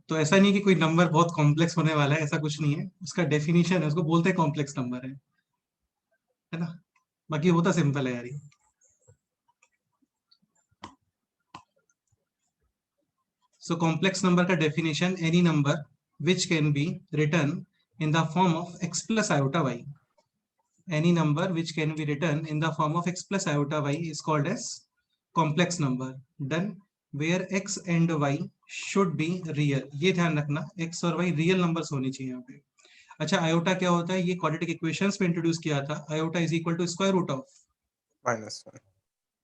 तो ऐसा नहीं कि कोई नंबर बहुत कॉम्प्लेक्स होने वाला है, ऐसा कुछ नहीं है। उसका डेफिनेशन है, उसको बोलते हैं कॉम्प्लेक्स नंबर है ना। बाकी होता सिंपल है यार ये। सो कॉम्प्लेक्स नंबर का definition, any number which can be written in the form of x plus iota y, any number which can be written in the form of x plus iota y is called as complex number, done where x and y should be real। ये ध्यान रखना, x और y real numbers होनी चाहिए यहाँ पे। अच्छा, iota क्या होता है? ये क्वाड्रेटिक इक्वेशंस में इंट्रोड्यूस किया था। Iota is equal to square root of -1।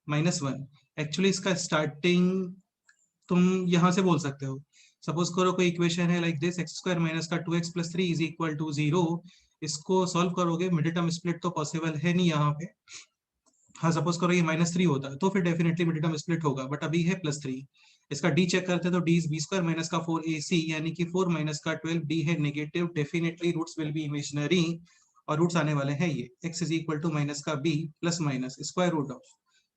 -1। Actually इसका स्टार्टिंग तुम यहाँ से बोल सकते हो। सपोज करो कोई इक्वेशन है like this, x square minus का 2x plus 3 is equal to 0। इसको सॉल्व करोगे, मिडिल टर्म स्प्लिट तो पॉसिबल है नहीं यहाँ पे। हाँ, सपोज करो ये -3 होता है तो फिर डेफिनेटली मिडिल टर्म स्प्लिट होगा, बट अभी है +3। इसका डी चेक करते हैं तो D is B square minus का 4ac, यानी कि 4 माइनस का 12, डी है negative, definitely roots will be imaginary, और रूट्स आने वाले हैं ये। x is equal to minus का b plus minus square root of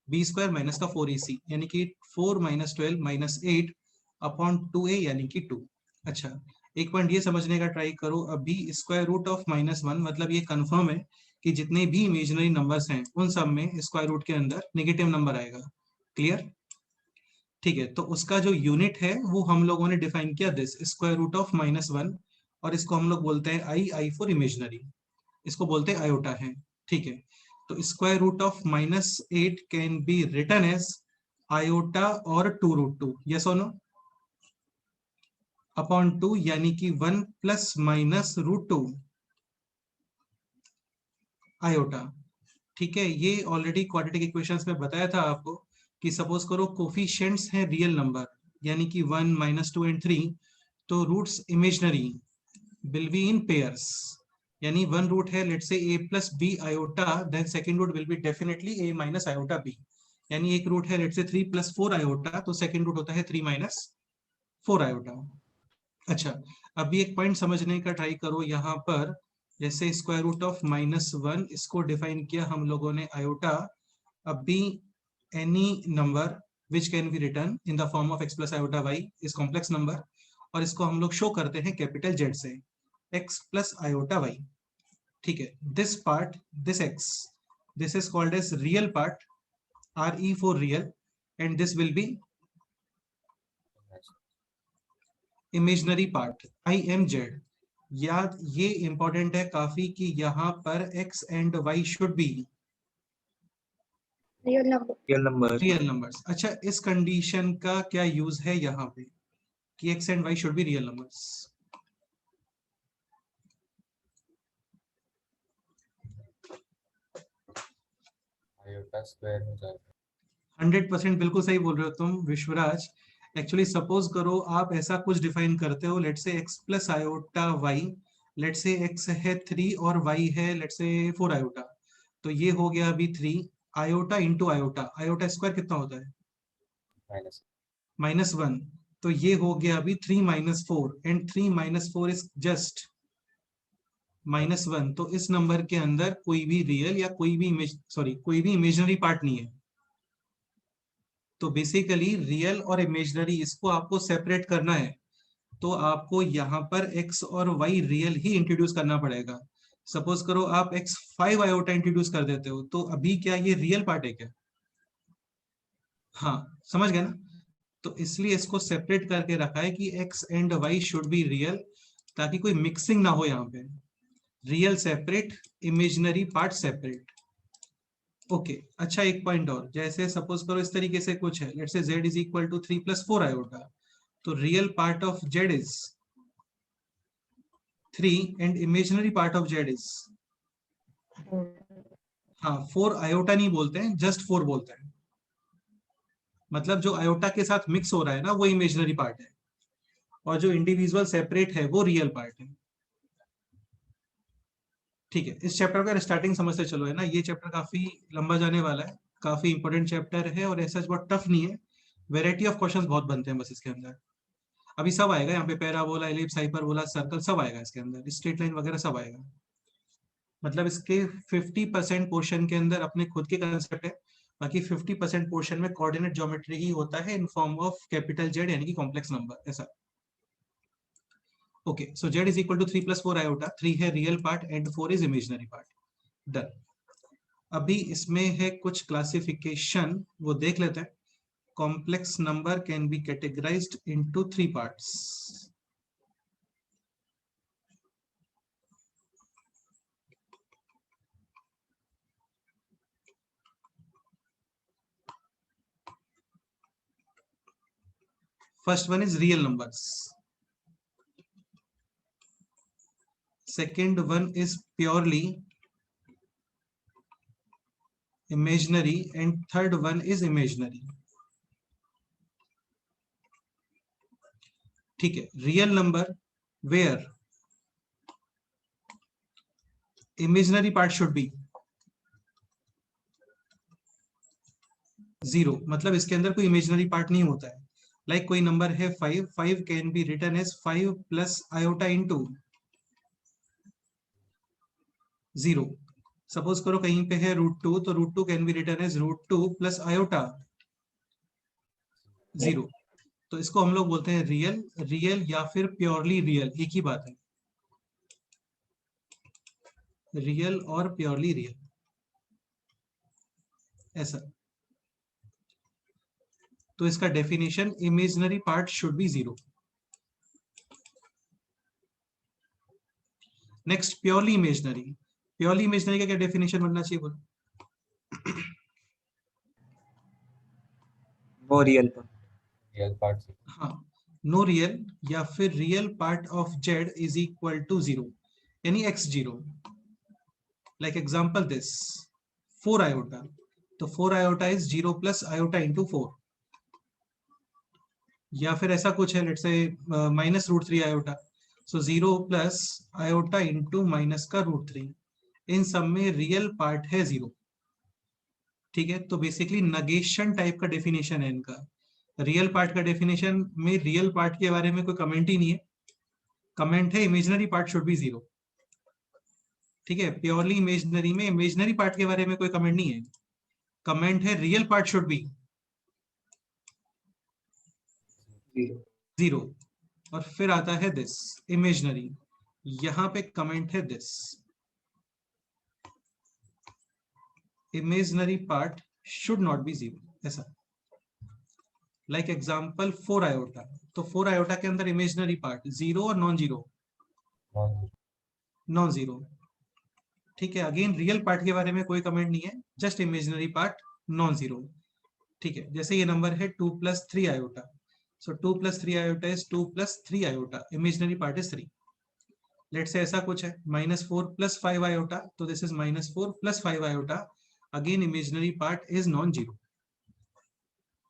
B square minus का 4ac, यानी कि 4 माइनस 12 माइनस 8 अपॉन 2a, यानी कि 2। अच्छा, एक पॉइंट ये समझने का ट्राई करो, अभी स्क्वायर रूट ऑफ -1 मतलब ये कंफर्म है कि जितने भी इमेजिनरी नंबर्स हैं उन सब में स्क्वायर रूट के अंदर नेगेटिव नंबर आएगा। क्लियर? ठीक है, तो उसका जो यूनिट है वो हम लोगों ने डिफाइन किया दिस स्क्वायर रूट ऑफ -1, और इसको हम लोग बोलते हैं आई फॉर इमेजिनरी, इसको बोलते हैं आयोटा है। ठीक है, तो square root of -8 can be written as iota और 2√2, यस और नो, अपॉन 2, यानी कि 1 प्लस माइनस √2 आयोटा। ठीक है, ये ऑलरेडी क्वाड्रेटिक इक्वेशंस में बताया था आपको कि सपोज करो कोफिशिएंट्स हैं रियल नंबर, यानी कि 1 -2 एंड 3, तो roots imaginary will be in pairs. यानी वन रूट है let's say a plus B iota, then second root will be definitely a minus iota b। यानी एक रूट है लेट्स से 3 + 4 आयोटा, तो सेकंड रूट होता है 3 - 4 आयोटा। अच्छा, अभी एक पॉइंट समझने का ट्राई करो यहाँ पर, जैसे स्क्वायर रूट ऑफ -1 इसको डिफाइन किया हम लोगों ने आयोटा। अभी any number which can be written in the form of x plus iota y is complex number, और इसको हम लोग शो करते हैं कैपिटल Z से, x प्लस आयोटा y। ठीक है, this part, this x, this is called as real part, RE for real, and this will be imaginary part, IMZ। याद, ये इंपॉर्टेंट है काफी कि यहाँ पर x and y should be real number. Real numbers. अच्छा, इस कंडीशन का क्या यूज है यहाँ पे कि x and y should be real numbers? Iota square हो जाता 100% बिल्कुल सही बोल रहे हो तुम विश्वराज। एक्चुअली सपोज करो आप ऐसा कुछ डिफाइन करते हो, let say x plus iota y, let say x है 3 और y है लेट से 4 आयोटा, तो ये हो गया अभी 3 iota into iota, iota square कितना होता है? -1, तो ये हो गया अभी 3 - 4, एंड 3 - 4 इज जस्ट -1। तो इस नंबर के अंदर कोई भी रियल या कोई भी कोई भी इमेजिनरी पार्ट नहीं है। तो बेसिकली रियल और इमेजिनरी इसको आपको सेपरेट करना है, तो आपको यहाँ पर x और y रियल ही इंट्रोड्यूस करना पड़ेगा। सपोज करो आप x 5 आयोटा इंट्रोड्यूस कर देते हो, तो अभी क्या ये रियल पार्ट है क्या? हाँ, समझ गए ना? तो इसलिए इसको सेपरेट करके रखा है कि x and y should be real, ताकि कोई मिक्सिंग ना हो यहाँ पे। Real separate, imaginary part separate. Okay, अच्छा एक पॉइंट और, जैसे सपोज करो इस तरीके से कुछ है, let's say z is equal to 3 + 4 iota, तो real part of z is 3 and imaginary part of z is, हाँ 4 आयोटा नहीं बोलते हैं, जस्ट 4 बोलते हैं। मतलब जो आयोटा के साथ मिक्स हो रहा है ना वो इमेजिनरी पार्ट है, और जो इंडिविजुअल सेपरेट है वो रियल पार्ट है। ठीक है, इस चैप्टर का स्टार्टिंग समझते चलो, है ना। ये चैप्टर काफी लंबा जाने वाला है, काफी इंपॉर्टेंट चैप्टर है, और ऐसा बहुत टफ नहीं है। वेराइटी ऑफ क्वेश्चंस बहुत बनते हैं बस इसके अंदर। अभी सब आएगा यहाँ पे, पैराबोला, एलिप्स, हाइपरबोला, सर्कल सब आएगा इसके अंदर, स्ट्रेट लाइन वगैरह सब आएगा। मतलब इसके 50% पोर्शन के अंदर अपने खुद के कंसेप्ट है, बाकी 50% पोर्शन में कोऑर्डिनेट ज्योमेट्री ही होता है in form of capital Z, यानी कि कॉम्प्लेक्स नंबर, ऐसा। Okay, so z is equal to 3 + 4 iota. 3 है real part and 4 is imaginary part. Done. अभी इसमें है कुछ क्लासिफिकेशन, वो देख लेते हैं. Complex number can be categorized into 3 parts. First one is real numbers. Second one is purely imaginary and third one is imaginary. ठीक है. Real number where imaginary part should be 0, मतलब इसके अंदर कोई इमेजिनरी पार्ट नहीं होता है. Like कोई नंबर है 5, 5 can be written as 5 plus iota into 0. Suppose करो कहीं पे है √2, तो √2 can be written as √2 plus iota 0. तो इसको हम लोग बोलते हैं रियल. रियल या फिर प्योरली रियल, एक ही बात है. रियल और प्योरली रियल, ऐसा. तो इसका definition imaginary part should be 0. Next purely imaginary. Purely imaginary का क्या डेफिनेशन बनना चाहिए बोलो? No real part. Real part. हाँ, नो रियल या फिर real part of z is equal to 0, यानी x0. Like example this 4 iota, तो 4 iota is 0 plus iota into 4. या फिर ऐसा कुछ है, लेट्स से माइनस √3 आयोटा, सो 0 प्लस आयोटा इंटू माइनस का √3. इन सब में रियल पार्ट है 0. ठीक है, तो बेसिकली नगेशन टाइप का डेफिनेशन है इनका. रियल पार्ट का डेफिनेशन में रियल पार्ट के बारे में कोई कमेंट ही नहीं है. कमेंट है इमेजिनरी पार्ट शुड बी 0. ठीक है, प्योरली इमेजिनरी में इमेजिनरी पार्ट के बारे में कोई कमेंट नहीं है. कमेंट है रियल पार्ट शुड बी 0. और फिर आता है दिस इमेजिनरी. यहां पे कमेंट है this imaginary part should not be 0, ऐसा. लाइक एग्जांपल 4 आयोटा, तो 4 आयोटा के अंदर इमेजिनरी पार्ट 0 और नॉन 0. नॉन 0. ठीक है, अगेन रियल पार्ट के बारे में कोई कमेंट नहीं है, जस्ट इमेजिनरी पार्ट नॉन 0. ठीक है, जैसे ये नंबर है 2 + 3 iota, so 2 + 3 iota is 2 + 3 iota, imaginary part is 3. Let's say ऐसा कुछ है -4 + 5 आयोटा, तो this is -4 + 5 iota, again imaginary part is non 0.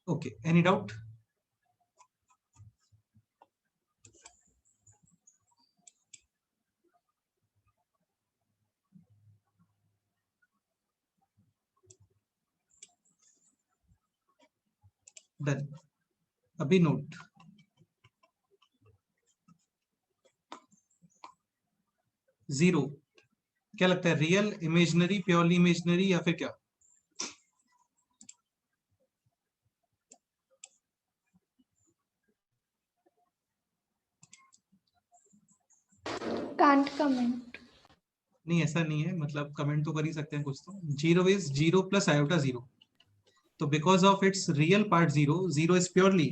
Okay, any doubt? Done. अभी नोट. जीरो क्या लगता है, रियल, इमेजिनरी, प्योरली इमेजिनरी या फिर क्या? Can't comment. नहीं, ऐसा नहीं है, मतलब कमेंट तो कर ही सकते हैं कुछ. तो 0 इज 0 प्लस आयोटा 0, तो because of its real part 0, 0 is purely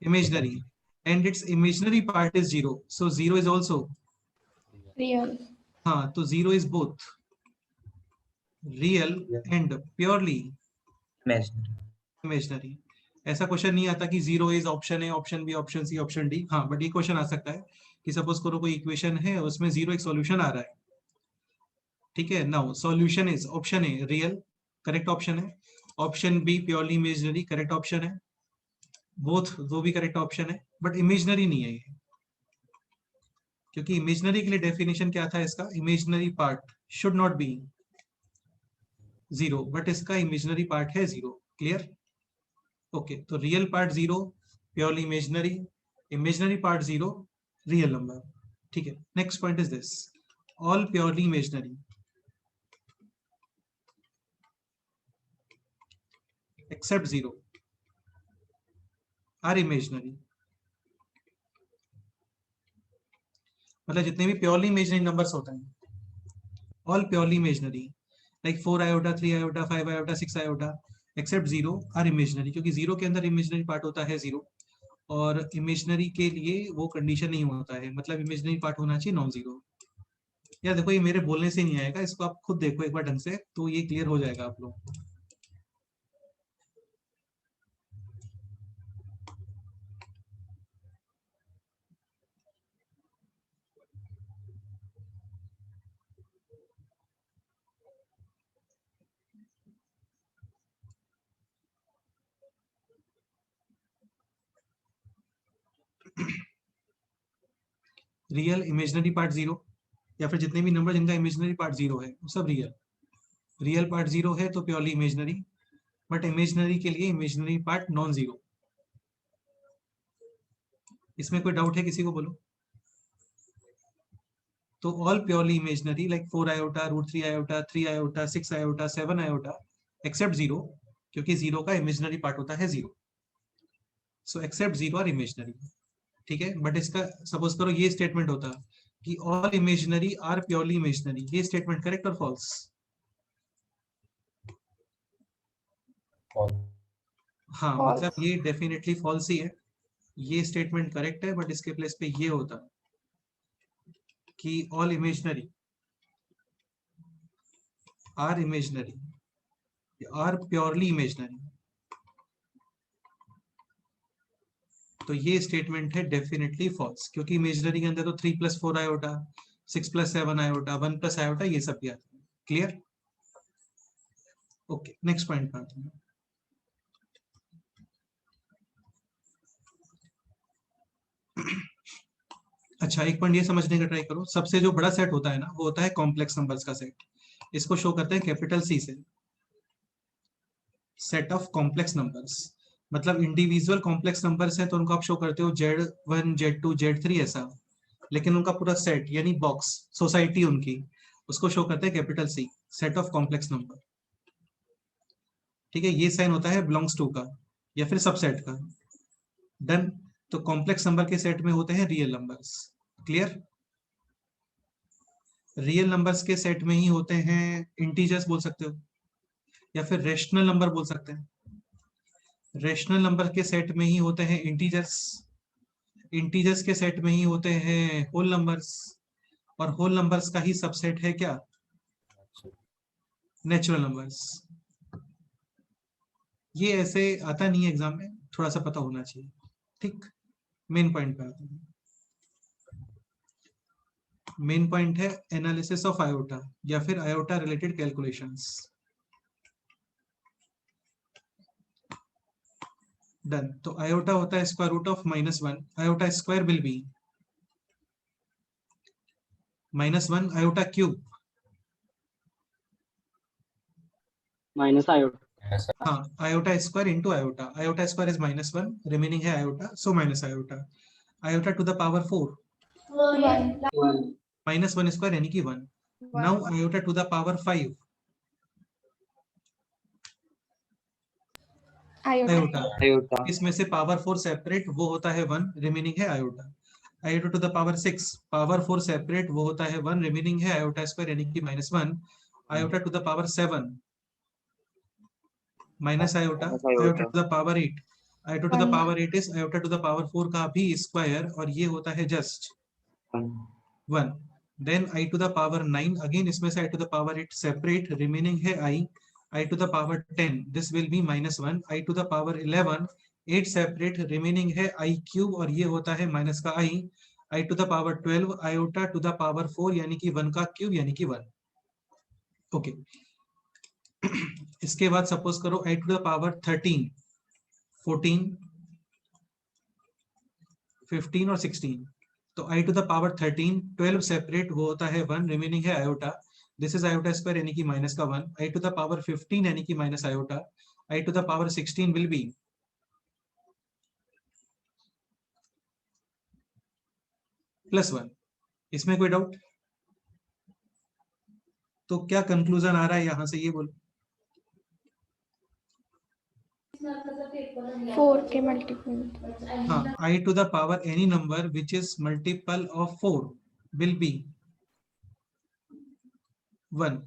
imaginary and its imaginary part is 0, so 0 is also Real. हाँ, तो 0 is both real and purely imaginary. imaginary. ऐसा क्वेश्चन नहीं आता कि 0 is option A, option B, option C, option D. हाँ, but ये question आ सकता है कि सपोज करो कोई इक्वेशन है, उसमें 0 एक सॉल्यूशन आ रहा है. ठीक है, now solution is option A real, correct option है. Option B purely imaginary, correct option है. बोथ, वो भी करेक्ट ऑप्शन है, बट इमेजिनरी नहीं है ये. क्योंकि इमेजिनरी के लिए डेफिनेशन क्या था इसका, imaginary part should not be 0, but इसका इमेजिनरी पार्ट है 0. क्लियर? ओके, तो real part 0 purely imaginary, imaginary part 0 real number. ठीक है, next point is this, all purely imaginary except 0 are imaginary. मतलब जितने भी प्योरली इमेजिनरी नंबर्स होते हैं, all purely imaginary, like 4 iota, 3 iota, 5 iota, 6 iota, except zero are imaginary, क्योंकि zero के अंदर इमेजिनरी पार्ट होता है जीरो, और इमेजिनरी के लिए वो कंडीशन नहीं होता है, मतलब इमेजिनरी पार्ट होना चाहिए नॉन जीरो। यार देखो ये मेरे बोलने से नहीं आएगा, इसको आप खुद देखो एक बार ढंग से, तो ये क्लियर हो जाएगा आप लोग। रियल इमेजिनरी पार्ट जीरो, या फिर जितने भी नंबर जिनका इमेजिनरी पार्ट जीरो है वो सब रियल, रियल पार्ट जीरो है तो प्योरली इमेजिनरी, बट इमेजिनरी के लिए इमेजिनरी पार्ट नॉन जीरो। इसमें कोई डाउट है किसी को, बोलो। तो all purely imaginary like 4 iota, √3 iota, 3 iota, 6 iota, 7 iota, except zero, क्योंकि जीरो का इमेजिनरी पार्ट होता है zero, so except zero are imaginary. ठीक है, बट इसका सपोज करो ये स्टेटमेंट होता कि all imaginary are purely imaginary, ये स्टेटमेंट करेक्ट और फॉल्स? false. हाँ, False. मतलब ये डेफिनेटली फॉल्स ही है, ये स्टेटमेंट करेक्ट है, बट इसके प्लेस पे ये होता कि all imaginary are imaginary, are purely imaginary, तो ये स्टेटमेंट है डेफिनेटली फॉल्स, क्योंकि इमेजिनरी के अंदर तो 3 + 4 आयोटा, 6 + 7 आयोटा, 1 + आयोटा, ये सब भी आता है। क्लियर? ओके, नेक्स्ट पॉइंट पे आते हैं। अच्छा, एक पॉइंट ये समझने का ट्राई करो, सबसे जो बड़ा सेट होता है ना वो होता है कॉम्प्लेक्स नंबर्स का सेट, इसको शो करते हैं कैपिटल सी से, सेट ऑफ कॉम्प्लेक्स नंबर्स। मतलब इंडिविजुअल कॉम्प्लेक्स नंबर्स हैं तो उनको आप शो करते हो Z1, Z2, Z3 ऐसा, लेकिन उनका पूरा सेट यानी बॉक्स, सोसाइटी उनकी, उसको शो करते हैं capital C, set of complex number. ठीक है, ये साइन होता है बिलोंग्स टू का या फिर सबसेट का। डन। तो कॉम्प्लेक्स नंबर के सेट में होते हैं real numbers. Clear? Real numbers के सेट में ही होते हैं इंटीजर्स बोल सकते हो, या फिर रेशनल नंबर बोल सकते हैं। रेशनल नंबर के सेट में ही होते हैं इंटीजर्स, इंटीजर्स के सेट में ही होते हैं होल नंबर्स, और होल नंबर्स का ही सबसेट है क्या? Natural numbers. ये ऐसे आता नहीं है एग्जाम में, थोड़ा सा पता होना चाहिए। ठीक, मेन पॉइंट पे आते हैं। मेन पॉइंट है एनालिसिस ऑफ आयोटा या फिर आयोटा रिलेटेड कैलकुलेशंस। डन। तो आयोटा होता है square root of -1, iota square will be -1 iota cube. Minus iota. Yes, हाँ, iota square into iota, iota square is -1, remaining है iota, so minus iota. Iota to the power 4, 1. -1 स्क्वायर यानी कि 1। Now iota to the power 5, Iota. Iota, iota इसमें से power 4 separate वो होता है 1, रिमेनिंग है iota. Iota to the power 6, power 4 separate वो होता है 1, रिमेनिंग है आयोटा स्क्वायर यानी कि -1। Iota to the power 7 minus iota, iota to the power 8, iota to the 1. Power 8 is iota to the power 4 का भी स्क्वायर, और ये होता है just 1। Then i to the power 9, again इसमें से i to the power 8 separate, remaining है i to the power 10, this will be -1। i to the power 11, 8 separate, remaining है i क्यूब, और ये होता है माइनस का i to the power 12, iota to the power 4 यानी कि 1 का क्यूब यानी कि 1। ओके, इसके बाद सपोज करो i टू द पावर 13, 14, 15 और 16, तो i to the power 13, 12 separate वो होता है 1, रिमेनिंग है iota, this is iota square यानी कि माइनस का 1। i टू द पावर 15 यानी कि minus iota, i to the power 16 will be +1। इसमें कोई डाउट? तो क्या कंक्लूजन आ रहा है यहां से, ये बोलो। 4 के मल्टीपल. हाँ, i to the power any number which is multiple of 4 will be 1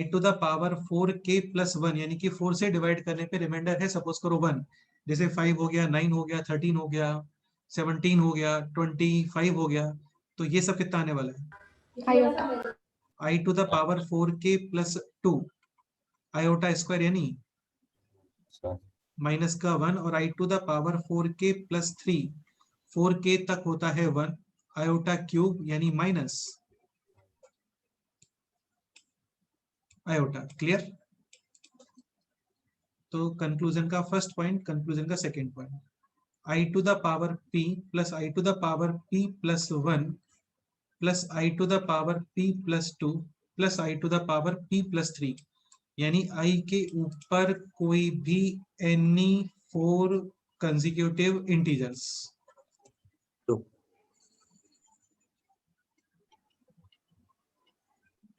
to the power 4k plus 1, यानी कि 4 से डिवाइड करने पे रिमाइंडर है सपोज करो 1, जैसे 5 हो गया, 9 हो गया, 13 हो गया, 17 हो गया, 25 हो गया, तो ये सब कितना आने वाला है iota i to the power 4k plus 2 iota square, यानी Sir. माइनस का 1, और i to the power 4k plus 3 4k तक होता है 1 आयोटा क्यूब, यानी माइनस आयोटा। क्लियर? तो कंक्लूजन का फर्स्ट पॉइंट, कंक्लूजन का second point, i to the power p plus i to the power p plus 1 plus i to the power p plus 2 plus i to the power p plus 3, यानी i के ऊपर कोई भी any 4 consecutive integers. 2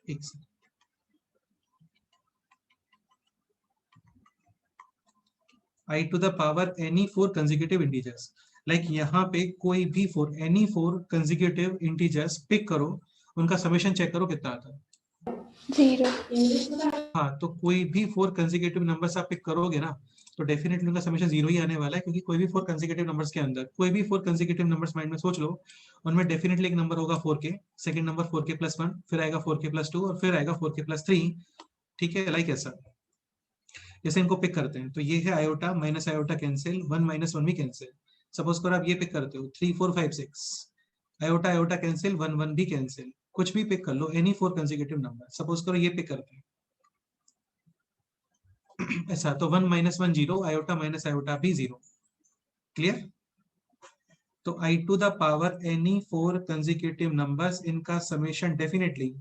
एक second, i to the power any 4 consecutive integers, like यहाँ पे कोई भी 4 एनी 4 कंसेक्यूटिव इंटीजर्स पिक करो, उनका समेशन चेक करो कितना आता है। 0 हाँ, तो कोई भी 4 कंसेक्यूटिव नंबर्स आप पिक करोगे ना, तो डेफिनेटली उनका समेशन 0 ही आने वाला है, क्योंकि कोई भी 4 कंसेक्यूटिव नंबर्स के अंदर कोई भी 4 कंसेक्यूटिव नंबर्स माइंड में सोच लो, उनमें डेफिनेटली एक नंबर होगा 4k, second number 4k plus 1, फिर आएगा 4k प्लस 2 और फिर आएगा 4k प्लस 3। ठीक है, लाइक ऐसा जैसे इनको पिक करते हैं, तो ये है iota minus iota cancel, 1 minus 1 भी कैंसिल। सपोज करो आप ये पिक करते हो 3 4 5 6, आयोटा आयोटा कैंसिल, 1 1 भी कैंसिल, कुछ भी पिक कर लो, एनी 4 कंसेक्यूटिव नंबर। सपोज करो ये पिक करते हैं ऐसा, तो 1 माइनस 1 0, आयोटा माइनस आयोटा भी 0। क्लियर? तो i to the power any 4 consecutive numbers, इनका summation definitely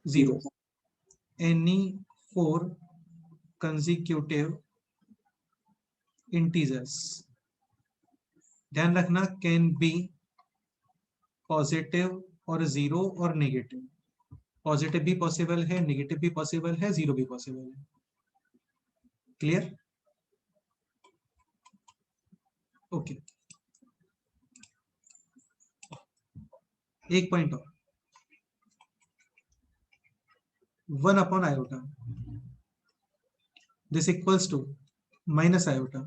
0। Any 4 consecutive integers, ध्यान रखना, कैन बी पॉजिटिव और 0 और नेगेटिव। पॉजिटिव भी पॉसिबल है, नेगेटिव भी पॉसिबल है, 0 भी पॉसिबल है। क्लियर? ओके, एक पॉइंट और, 1 upon iota this equals to minus iota,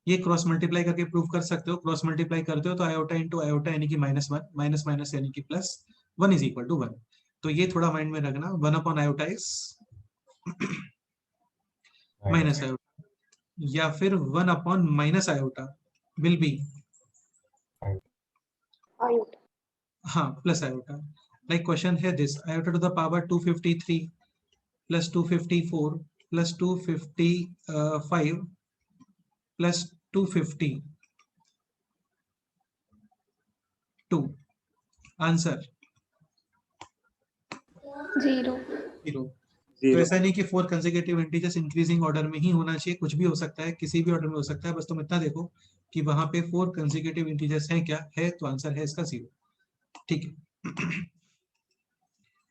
ये क्रॉस मल्टीप्लाई करके प्रूव कर सकते हो। क्रॉस मल्टीप्लाई करते हो तो आयोटा इंटू आयोटा यानी कि माइनस 1, माइनस माइनस यानी कि प्लस, 1 इज इक्वल टू 1। तो ये थोड़ा माइंड में रखना, 1 upon iota is minus iota, या फिर 1 upon minus iota will be iota हाँ प्लस आयोटा। लाइक क्वेश्चन है this, iota to the power 253 plus 254 plus 255 plus 252, answer 0 0। तो ऐसा नहीं कि 4 कंसेक्यूटिव इंटीजर्स इंक्रीजिंग ऑर्डर में ही होना चाहिए, कुछ भी हो सकता है, किसी भी ऑर्डर में हो सकता है, बस तुम इतना देखो कि वहां पे 4 कंसेक्यूटिव इंटीजर्स हैं क्या है, तो आंसर है इसका 0। ठीक है,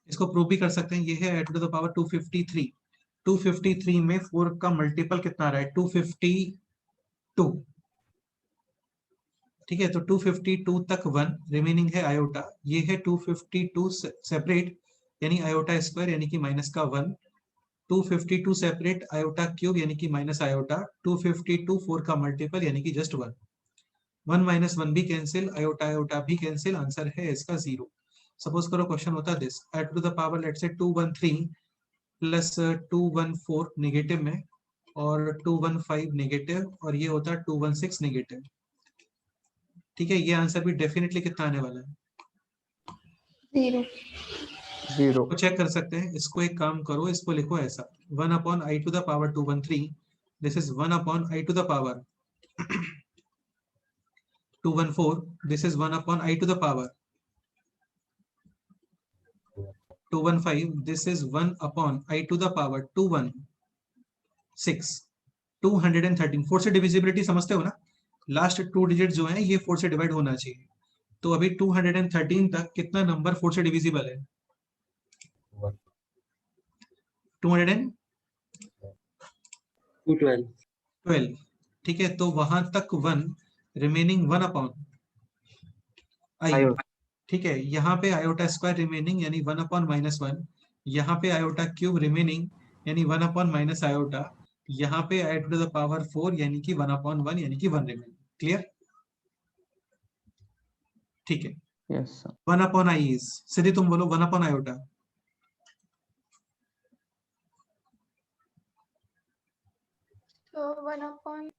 इसको प्रूव भी कर सकते हैं। ये है टू द पावर 253, 253 में 4 का मल्टीपल कितना आ रहा है, 252। ठीक है, तो 252 तक 1 रिमेनिंग है आयोटा, ये है 252 सेपरेट यानी आयोटा स्क्वायर यानी कि माइनस का 1, 252 सेपरेट आयोटा क्यूब यानी कि माइनस आयोटा, 252 4 का मल्टीपल यानी कि जस्ट 1, 1 माइनस 1 भी कैंसिल, आयोटा आयोटा भी कैंसिल, आंसर है इसका 0। सपोज करो क्वेश्चन होता this, eight to the power let's say 213 plus 214 negative में और 215 नेगेटिव और ये होता 216 नेगेटिव। ठीक है, ये आंसर भी डेफिनेटली कितना आने वाला है, 0 तो चेक कर सकते हैं। इसको एक काम करो, इसको लिखो ऐसा, 1 upon i to the power 213, this is 1 upon i to the power 214, this is 1 upon i to the power 215, this is 1 upon i to the power 216, 213। 4 से डिविजिबिलिटी समझते हो ना, लास्ट 2 डिजिट जो है ये 4 से डिवाइड होना चाहिए। तो अभी 213 तक कितना नंबर 4 से डिविजिबल है, 212। ठीक है, तो वहां तक 1 रिमेनिंग 1 अपॉन आई, आयोटा ठीक है। यहाँ पे आयोटा स्क्वायर रिमेनिंग यानी 1/-1, यहाँ पे आयोटा क्यूब रिमेनिंग यानी 1/- आयोटा, यहाँ पे आई टू द पावर 4 यानी कि 1/1 यानी कि 1 रिमेनिंग। क्लियर? ठीक है। Yes, sir. 1/i इज, सिद्धि तुम बोलो 1/आयोटा। So 1/,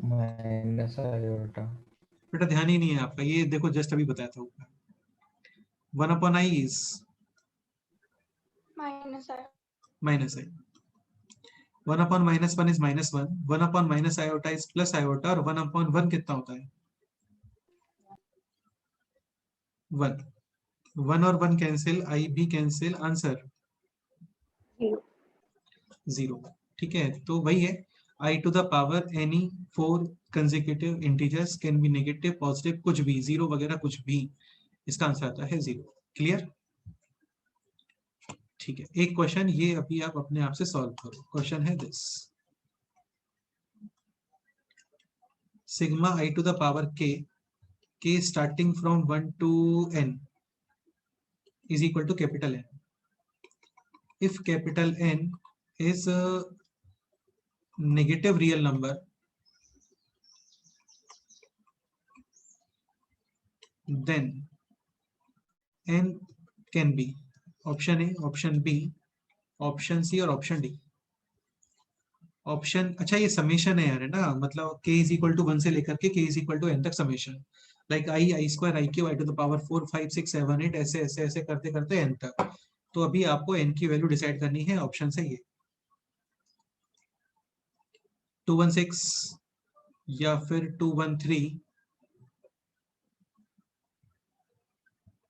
minus iota. बेटा ध्यान ही नहीं है आपका, ये देखो जस्ट अभी बताया था ऊपर। 1/i is -i. -i, 1/-1 is -1, 1/- iota is plus iota, और 1/1 कितना होता है? 1। 1 और 1 कैंसिल, आई भी कैंसिल, आंसर 0। ठीक है, तो वही है, I to the power any 4 consecutive integers can be negative, positive, कुछ भी, 0 वगैरह कुछ भी, इसका आंसर आता है 0। क्लियर? ठीक है, एक क्वेश्चन ये अभी आप अपने आप से सॉल्व करो। क्वेश्चन है this, sigma i to the power k starting from 1 to n is equal to capital N. If capital N is a negative real number, then n can be option A, option B, option C और option D. Option, अच्छा ये summation है यार, है ना, मतलब k is equal to 1 से लेकर के k is equal to n तक summation, like i square i cube i to the power 4 5 6 7 8 ऐसे ऐसे ऐसे करते करते n तक। तो अभी आपको n की वैल्यू डिसाइड करनी है, ऑप्शन से ये 216 या फिर 213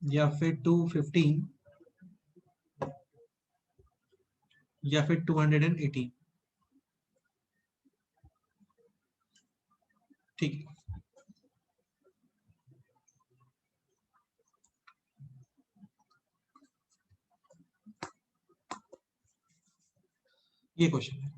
या फिर 215 या फिर 218। ठीक है, ये क्वेश्चन है।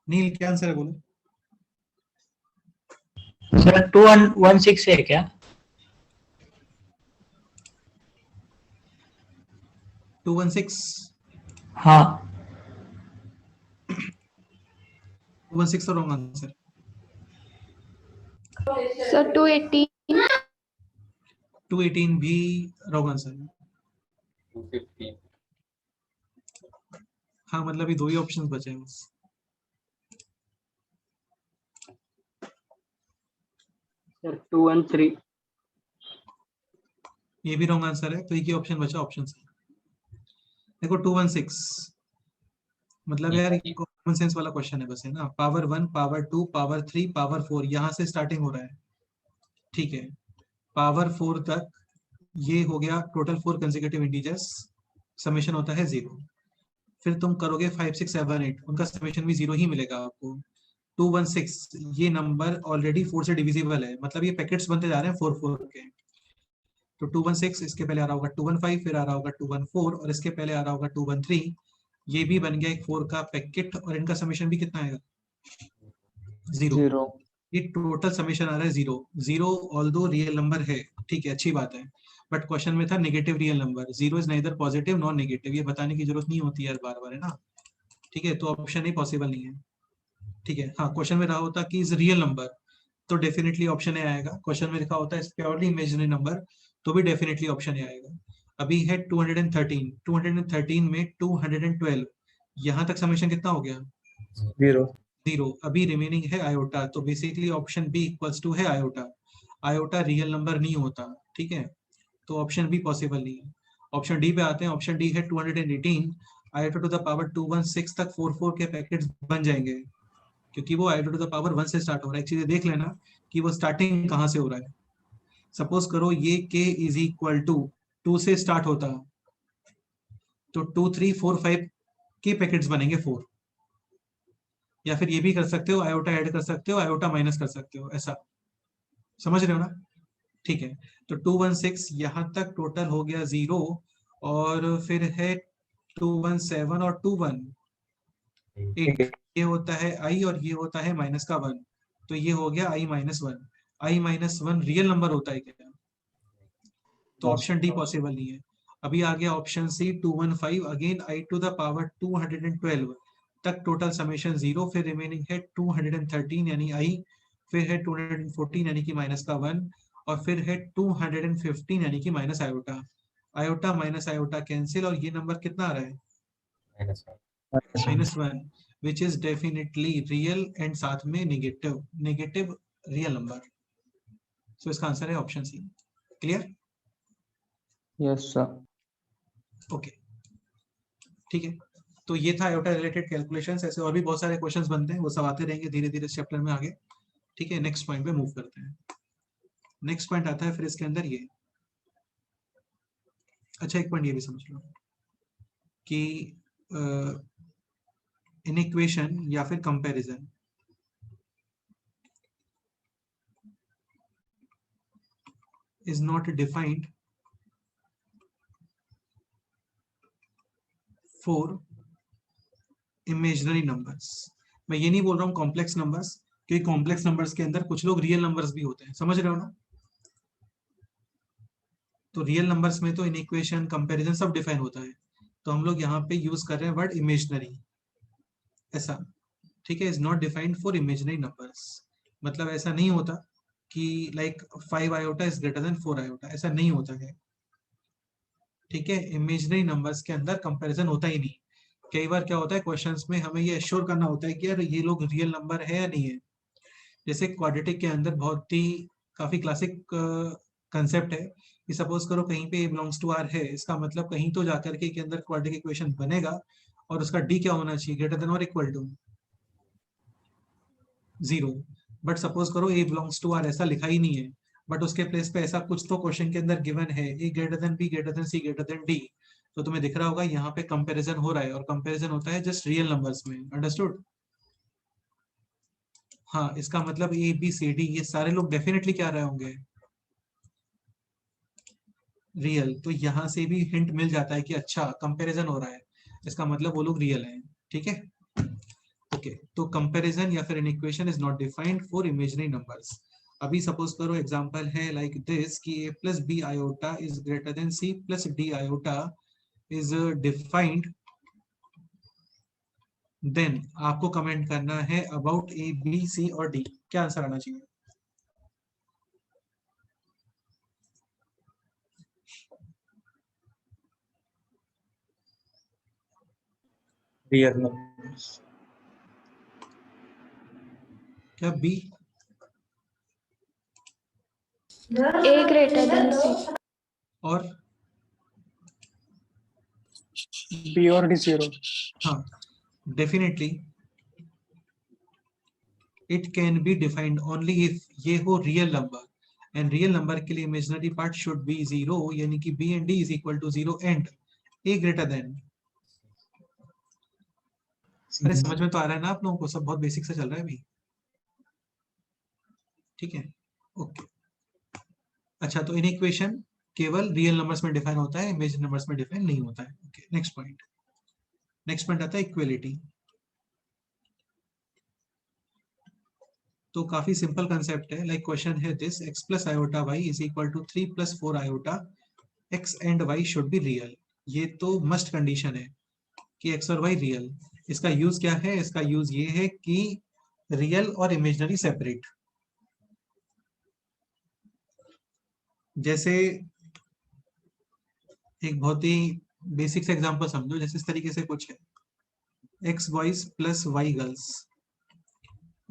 नील क्या आंसर है बोलो? सर 2116 है क्या? 216, हाँ 216 तो रॉन्ग आंसर। So 218. 218 भी रॉन्ग आंसर है। 215, हाँ मतलब ये दो ही ऑप्शंस बचे हैं बस। सर 213। ये भी रॉन्ग आंसर है, तो एक ही ऑप्शन बचा, ऑप्शन सी। देखो 216 मतलब यार ये कॉमन सेंस वाला क्वेश्चन है बस, है ना, पावर 1 पावर 2 पावर 3 पावर 4 यहाँ से स्टार्टिंग हो रहा है, ठीक है, पावर 4 तक ये हो गया टोटल 4 कंसेक्यूटिव इंटीजर्स, समेशन होता है 0। फिर तुम करोगे 5 6 7 8, उनका समेशन भी 0 ही मिलेगा आपको। 216 ये नंबर ऑलरेडी 4 से डिविजिबल है, मतलब ये पैकेट्स बनते जा रहे हैं 4 4 के। तो 216 इसके पहले आ रहा होगा 215, फिर आ रहा होगा 214 और इसके पहले आ रहा होगा 213, ये भी बन गया एक 4 का पैकेट, और इनका समेशन भी कितना आएगा? 0। 0. ये टोटल समेशन आ रहा है 0 0, ऑल्दो रियल नंबर है, ठीक है, अच्छी बात है, बट क्वेश्चन में था negative real number. 0 is neither positive non negative, ये बताने की जरूरत नहीं होती यार बार बार, है ना, ठीक है, तो ऑप्शन ही पॉसिबल नहीं है। ठीक है, हाँ क्वेश्चन में रहा होता कि इज रियल नंबर तो डेफिनेटली ऑप्शन ए आएगा, क्वेश्चन में लिखा होता है प्योरली इमेजिनरी नंबर तो भी डेफिनेटली ऑप्शन ए आएगा। अभी है 213 में 212, यहाँ तक समेशन कितना हो गया? 0 0, अभी रिमेनिंग है आयोटा, तो basically option B equals to है आयोटा। आयोटा रियल नंबर नहीं होता, ठीक है, तो ऑप्शन बी पॉसिबल नहीं है। ऑप्शन डी पे आते हैं, ऑप्शन डी है 218, आयोटा टू द पावर 216 तक 44 के पैकेट्स बन जाएंगे, क्योंकि वो आयोटा टू द पावर 1 से स्टार्ट हो रहा है। एक चीज देख लेना कि वो स्टार्टिंग कहाँ से हो रहा है। सपोज करो ये k इज इक्वल टू 2 से स्टार्ट होता, तो 2 3 4 5 के पैकेट्स बनेंगे 4, या फिर ये भी कर सकते हो, आयोटा ऐड कर सकते हो, आयोटा माइनस कर सकते हो, ऐसा समझ रहे हो ना? ठीक है, तो 216 यहाँ तक टोटल हो गया 0, और फिर है 217 और 218, ये होता है i और ये होता है माइनस का 1, तो ये हो गया i minus 1। i minus 1 real number होता है क्या? तो ऑप्शन डी पॉसिबल नहीं है। अभी आ गया option C 215, again i to the power 212 तक टोटल समेशन 0, फिर रिमेनिंग है 213 यानी i, फिर है 214 यानी कि माइनस का 1, और फिर है 215 यानी कि minus iota. Iota minus iota cancel, और ये नंबर कितना आ रहा है? -1, which is definitely real and साथ में negative, negative real number. So इसका आंसर है option C. Clear? Yes, sir. Okay, ठीक है, तो ये था आयोटा रिलेटेड कैलकुलेशंस। ऐसे और भी बहुत सारे क्वेश्चंस बनते हैं, वो सब आते रहेंगे धीरे धीरे चैप्टर में आगे। ठीक है, नेक्स्ट पॉइंट पे मूव करते हैं। नेक्स्ट पॉइंट आता है फिर इसके अंदर ये, अच्छा एक पॉइंट ये भी समझ लो कि इनइक्वेशन या फिर comparison is not defined for imaginary numbers. मैं ये नहीं बोल रहा हूँ कॉम्प्लेक्स नंबर्स, क्योंकि कॉम्प्लेक्स नंबर्स के अंदर कुछ लोग रियल नंबर्स भी होते हैं, समझ रहे हो ना? तो रियल नंबर्स में तो इनइक्वेशन कंपैरिजन सब डिफाइन होता है, तो हम लोग यहाँ पे यूज कर रहे हैं वर्ड इमेजिनरी, ऐसा, ठीक है, is not defined for imaginary numbers. मतलब ऐसा नहीं होता कि like 5 iota is greater then 4 iota, ऐसा नहीं होता है, ठीक है। इमेजिनरी नंबर्स के अंदर कंपैरिजन होता ही नहीं। कई बार क्या होता है क्वेश्चंस में हमें ये एश्योर करना होता है कि यार ये लोग रियल नंबर है या नहीं है। जैसे क्वाड्रेटिक के अंदर बहुत ही काफी क्लासिक कंसेप्ट है कि सपोज करो कहीं पे a बिलोंग्स टू r है, इसका मतलब कहीं तो जाकर के अंदर क्वाड्रेटिक इक्वेशन बनेगा और उसका d क्या होना चाहिए, ग्रेटर देन और इक्वल टू 0। बट सपोज करो a बिलोंग्स टू r ऐसा लिखा ही नहीं है, बट उसके प्लेस पे ऐसा कुछ तो क्वेश्चन के अंदर गिवन है, a greater then b greater than c greater than d, तो तुम्हें दिख रहा होगा यहाँ पे कंपैरिजन हो रहा है, और कंपैरिजन होता है जस्ट रियल नंबर्स में। अंडरस्टूड? हाँ, इसका मतलब ए बी सी डी ये सारे लोग डेफिनेटली क्या रहे होंगे, रियल। तो यहाँ से भी हिंट मिल जाता है कि अच्छा कंपैरिजन हो रहा है, इसका मतलब वो लोग रियल हैं, ठीक है। ओके, तो कंपैरिजन या फिर inequation is not defined for imaginary numbers. अभी सपोज करो एग्जांपल है लाइक दिस कि a plus B iota is greater than c plus D iota is defined, then आपको कमेंट करना है अबाउट ए बी सी और डी। क्या आंसर आना चाहिए? Real numbers. क्या B? A greater than C. और B और D 0. हाँ, definitely it can be defined only if ये हो real number, and real number के लिए इमेजिनरी पार्ट शुड बी 0, यानी कि b and d is equal to 0 and a greater than. अरे समझ में तो आ रहा है ना आप लोगों को, सब बहुत बेसिक से चल रहा है अभी, ठीक है। ओके, अच्छा, तो इन इक्वेशन केवल रियल नंबर्स में डिफाइन होता है, इमेजिनरी नंबर्स में डिफाइन नहीं होता है। Okay, next point. Next point आता है इक्वलिटी। तो काफी सिंपल कंसेप्ट है, लाइक क्वेश्चन है this x plus iota y is equal to 3 plus 4 iota x and y should be real. ये तो मस्ट कंडीशन है कि x और y रियल। इसका यूज क्या है? इसका यूज ये है कि रियल और इमेजिनरी सेपरेट। जैसे एक बहुत ही बेसिक से एग्जांपल समझो, जैसे इस तरीके से कुछ है, x boys plus y girls,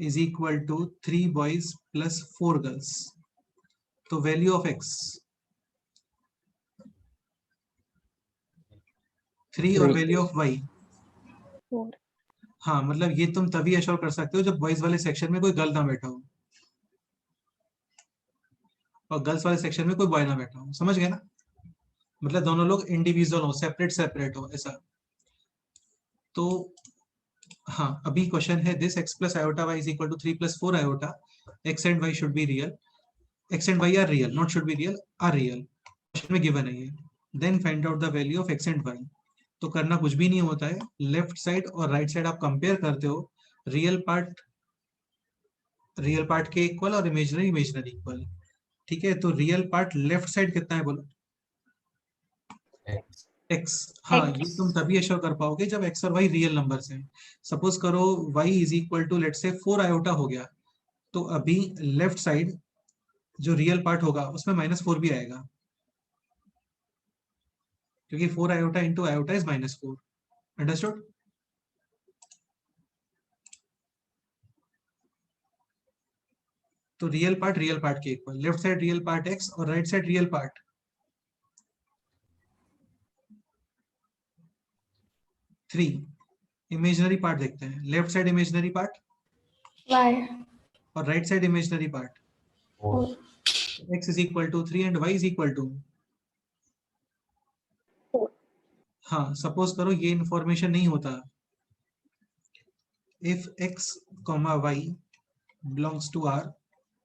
is equal to 3 boys plus 4 girls. तो वैल्यू ऑफ x 3 और वैल्यू ऑफ y 4. हाँ, मतलब ये तुम तभी एश्योर कर सकते हो जब बॉयज वाले सेक्शन में कोई गर्ल ना बैठा हो और गर्ल्स वाले सेक्शन में कोई बॉय ना बैठा हो, समझ गए ना? मतलब दोनों लोग इंडिविजुअल हो, सेपरेट सेपरेट हो, ऐसा। तो हाँ, अभी क्वेश्चन है this x plus iota y is equal to 3 plus 4 iota, x and y should be real, x and y are real, not should be real, are real, question में given है ये। Then find out the value of x and y। तो करना कुछ भी नहीं होता है, लेफ्ट साइड और राइट साइड आप कंपेयर करते हो, रियल पार्ट के इक्वल और इमेजिनरी इक्वल, ठीक है? तो रियल पार्ट लेफ्ट साइड कितना है बोलो? x। हाँ, ये तुम तभी एश्योर कर पाओगे जब x और y रियल नंबर्स हैं। सपोज करो y is equal to let's say 4 iota हो गया, तो अभी लेफ्ट साइड जो रियल पार्ट होगा उसमें -4 भी आएगा, क्योंकि 4 iota into iota is -4। Understood? तो रियल पार्ट के equal, left side real part x और right side real part 3। Imaginary part देखते हैं, left side imaginary part Y. और right side imaginary part 4. x is equal to 3 and y is equal to 4. हाँ, suppose करो ये information नहीं होता, if x comma y belongs to R,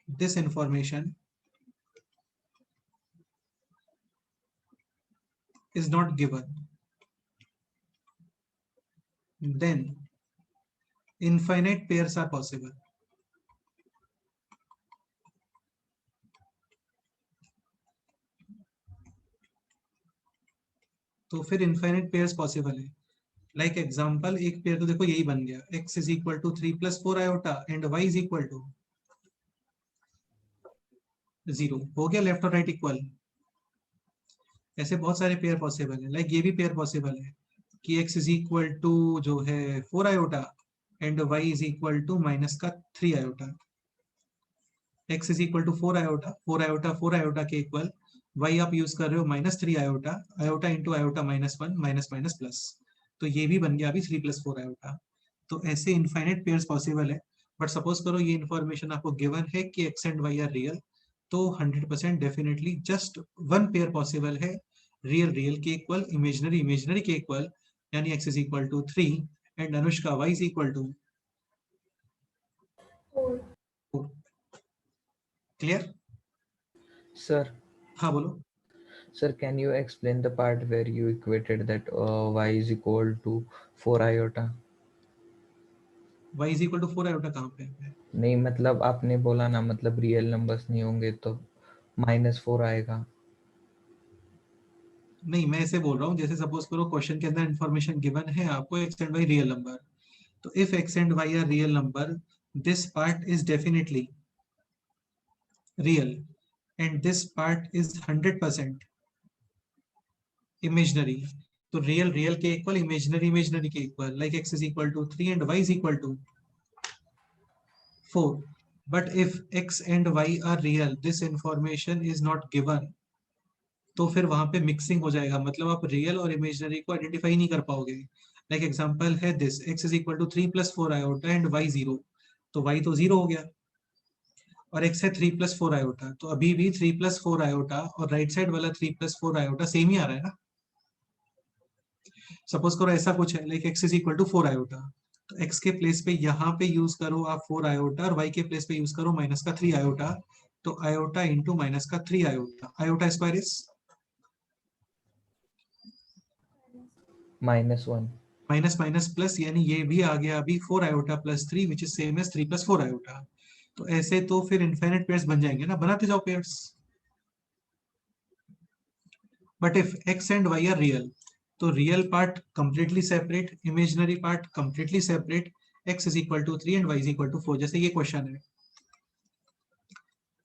this information is not given, then infinite pairs are possible. तो फिर infinite pairs possible है। Like example, एक pair तो देखो यही बन गया, x is equal to 3 plus 4 iota and y is equal to 0। हो गया लेफ्ट और राइट इक्वल। ऐसे बहुत सारे पेयर पॉसिबल है, लाइक ये भी पेयर पॉसिबल है कि x इज इक्वल टू जो है 4 iota and y is equal to -3 iota. x is equal to 4 iota, 4 iota के इक्वल, y आप यूज कर रहे हो -3 iota, iota into iota -1 minus minus plus, तो ये भी बन गया अभी 3 + 4 आयोटा। तो ऐसे इनफाइनाइट पेयर्स पॉसिबल है। बट सपोज करो ये इन्फॉर्मेशन आपको गिवन है कि x and y are real, तो 100% definitely just one pair possible है, रियल के इक्वल, इमेजिनरी के इक्वल, यानी x is equal to 3 and Anushka y is equal to 4। Clear? Sir, हाँ बोलो। can you explain the part where you equated that y is equal to 4 iota? y is equal to 4 iota कहाँ पे है? नहीं, मतलब आपने बोला ना, मतलब रियल नंबर्स नहीं होंगे तो -4 आएगा। नहीं, मैं ऐसे बोल रहा हूँ, जैसे सपोज करो क्वेश्चन के अंदर इंफॉर्मेशन गिवन है आपको x and y real number, तो if x and y are real number, this part is definitely real and this part is 100% imaginary. तो रियल के इक्वल, इमेजिनरी के equal, like x is equal to 3 and y is equal to 4। But if x and y are real, this information is not given, तो फिर वहां पे mixing हो जाएगा, मतलब आप रियल और इमेजिनरी को आइडेंटिफाई नहीं कर पाओगे। लाइक एग्जांपल है this, x is equal to 3 + 4 iota and y 0, तो y तो 0 हो गया, और x है 3 + 4 आयोटा, तो अभी भी 3 + 4 आयोटा और राइट साइड वाला 3 + 4 आयोटा सेम ही आ रहा है ना। सपोज करो ऐसा कुछ है, like x is equal to 4 iota, तो x के प्लेस पे यहाँ पे यूज करो आप 4 आयोटा और y के प्लेस पे यूज करो -3 आयोटा, तो iota into -3 iota, iota square is -1। Minus minus plus, यानी ये भी आ गया अभी 4 iota + 3 which is same as 3 + 4 iota. तो ऐसे तो फिर इनफाइनाइट पेयर्स बन जाएंगे ना, बनाते जाओ pairs. But if x and y are real, तो real part completely separate, imaginary part completely separate, x is equal to 3 and y is equal to 4, जैसे ये क्वेश्चन है,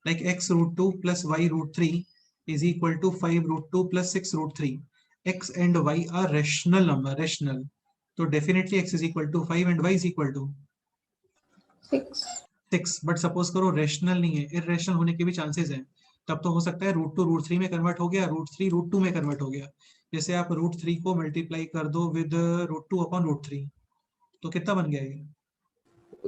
like x√2 + y√3 is equal to 5√2 + 6√3। x and y आर rational number, rational, तो definitely x is equal to 5 and y is equal to 6. 6, but suppose करो rational नहीं है, irrational होने के भी चांसेस हैं, तब तो हो सकता है √2 √3 में कन्वर्ट हो गया, √3 √2 में कन्वर्ट हो गया। जैसे आप √3 को मल्टीप्लाई कर दो विद √2/√3, तो कितना बन गया ये?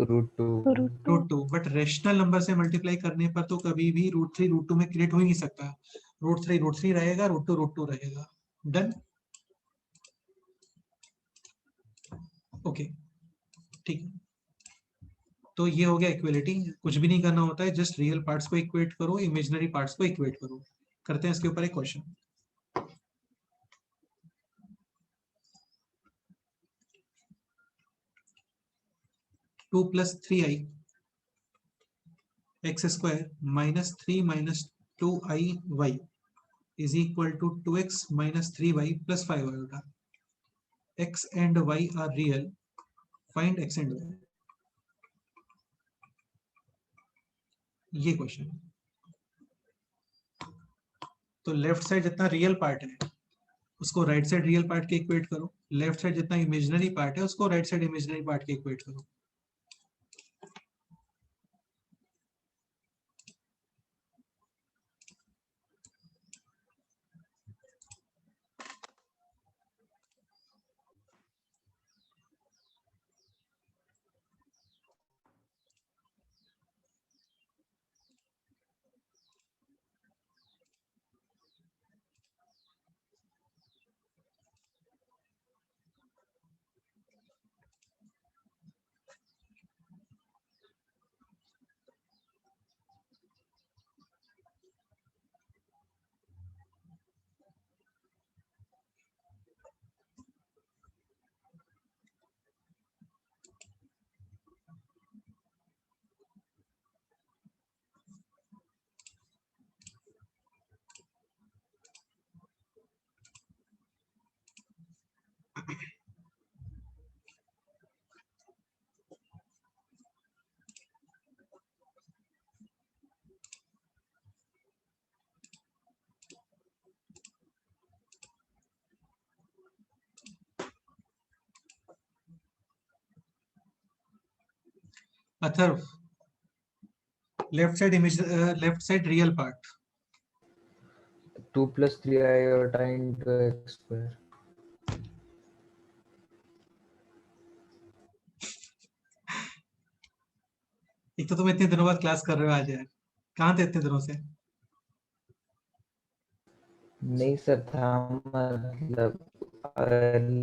√2. √2। बट रेशनल नंबर से मल्टीप्लाई करने पर तो कभी भी √3 √2 में क्रिएट हो ही नहीं सकता। √3 √3 रहेगा, √2 √2 रहेगा। डन। ओके, ठीक है। तो ये हो गया इक्वलिटी। कुछ भी नहीं करना होता है, जस्ट रियल पार्ट्स को इक्वेट करो, इमेजिनरी पार्ट्स को इक्वेट करो। करते हैं इसके ऊपर एक question. Two plus three i x square minus 3 minus 2i y is equal to 2x minus 3y plus 5 iota. x and y are real, find x and y। ये question. तो left side जितना real part है उसको right side real part के equate करो, left side जितना imaginary part है उसको राइट साइड इमेजिनरी पार्ट के इक्वेट करो। Atharva, left side image, left side real part. 2 plus 3 iota into x square. एक तो तुम इतने दिनों बाद क्लास कर रहे हो आज यार, कहाँ थे इतने दिनों से? नहीं सर था, मतलब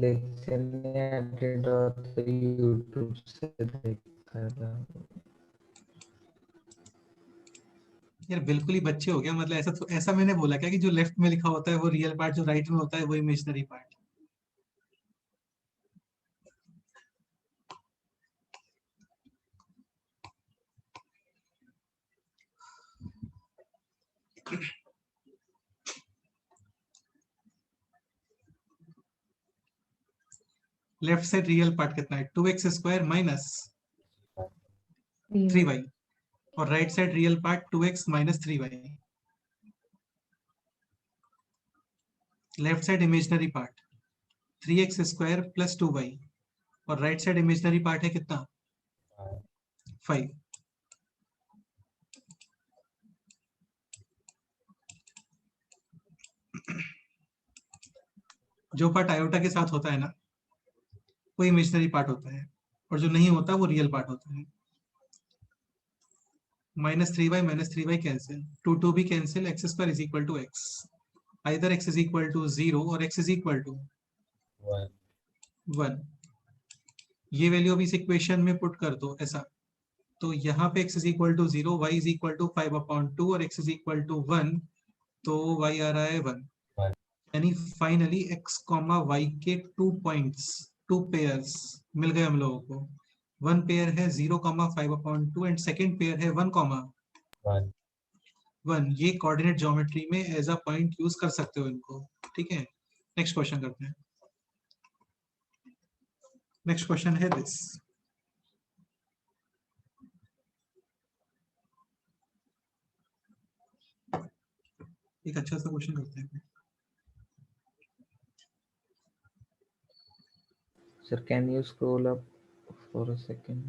लेक्चर नहीं अटेंड हुआ तो यूट्यूब से देखा था। यार बिल्कुल ही बच्चे हो गया, मतलब ऐसा तो, ऐसा मैंने बोला क्या कि जो लेफ्ट में लिखा होता है वो रियल पार्ट, जो राइट में होता है वो imaginary part? Left side real part कितना है? 2x² minus 3y। और right side real part 2x minus 3y। Left side imaginary part 3x² plus 2y। और राइट साइड इमेजिनरी पार्ट है कितना? 5। जो पार्ट आयोटा के साथ होता है ना वो इमेजिनरी पार्ट होता है, और जो नहीं होता वो रियल पार्ट होता है। -3y कैंसिल, 2 भी cancel, x² is equal to x। Either x is equal to 0 और x इज इक्वल टू 1। ये वैल्यू अभी इस इक्वेशन में पुट कर दो ऐसा, तो यहाँ पे x is equal to 0, y is equal to 5/2 और x इज इक्वल टू 1, तो y आ रहा है 1। यानी फाइनली x कॉमा y के 2 पॉइंट्स, 2 पेयर्स मिल गए हम लोगों को। वन पेयर है 0,5/2 एंड सेकेंड पेयर है 1,1। ये कोऑर्डिनेट ज्योमेट्री में एज अ पॉइंट यूज कर सकते हो इनको, ठीक है। नेक्स्ट क्वेश्चन करते हैं। नेक्स्ट क्वेश्चन है दिस। एक अच्छा सा क्वेश्चन करते हैं। Sir, can you scroll up for a second?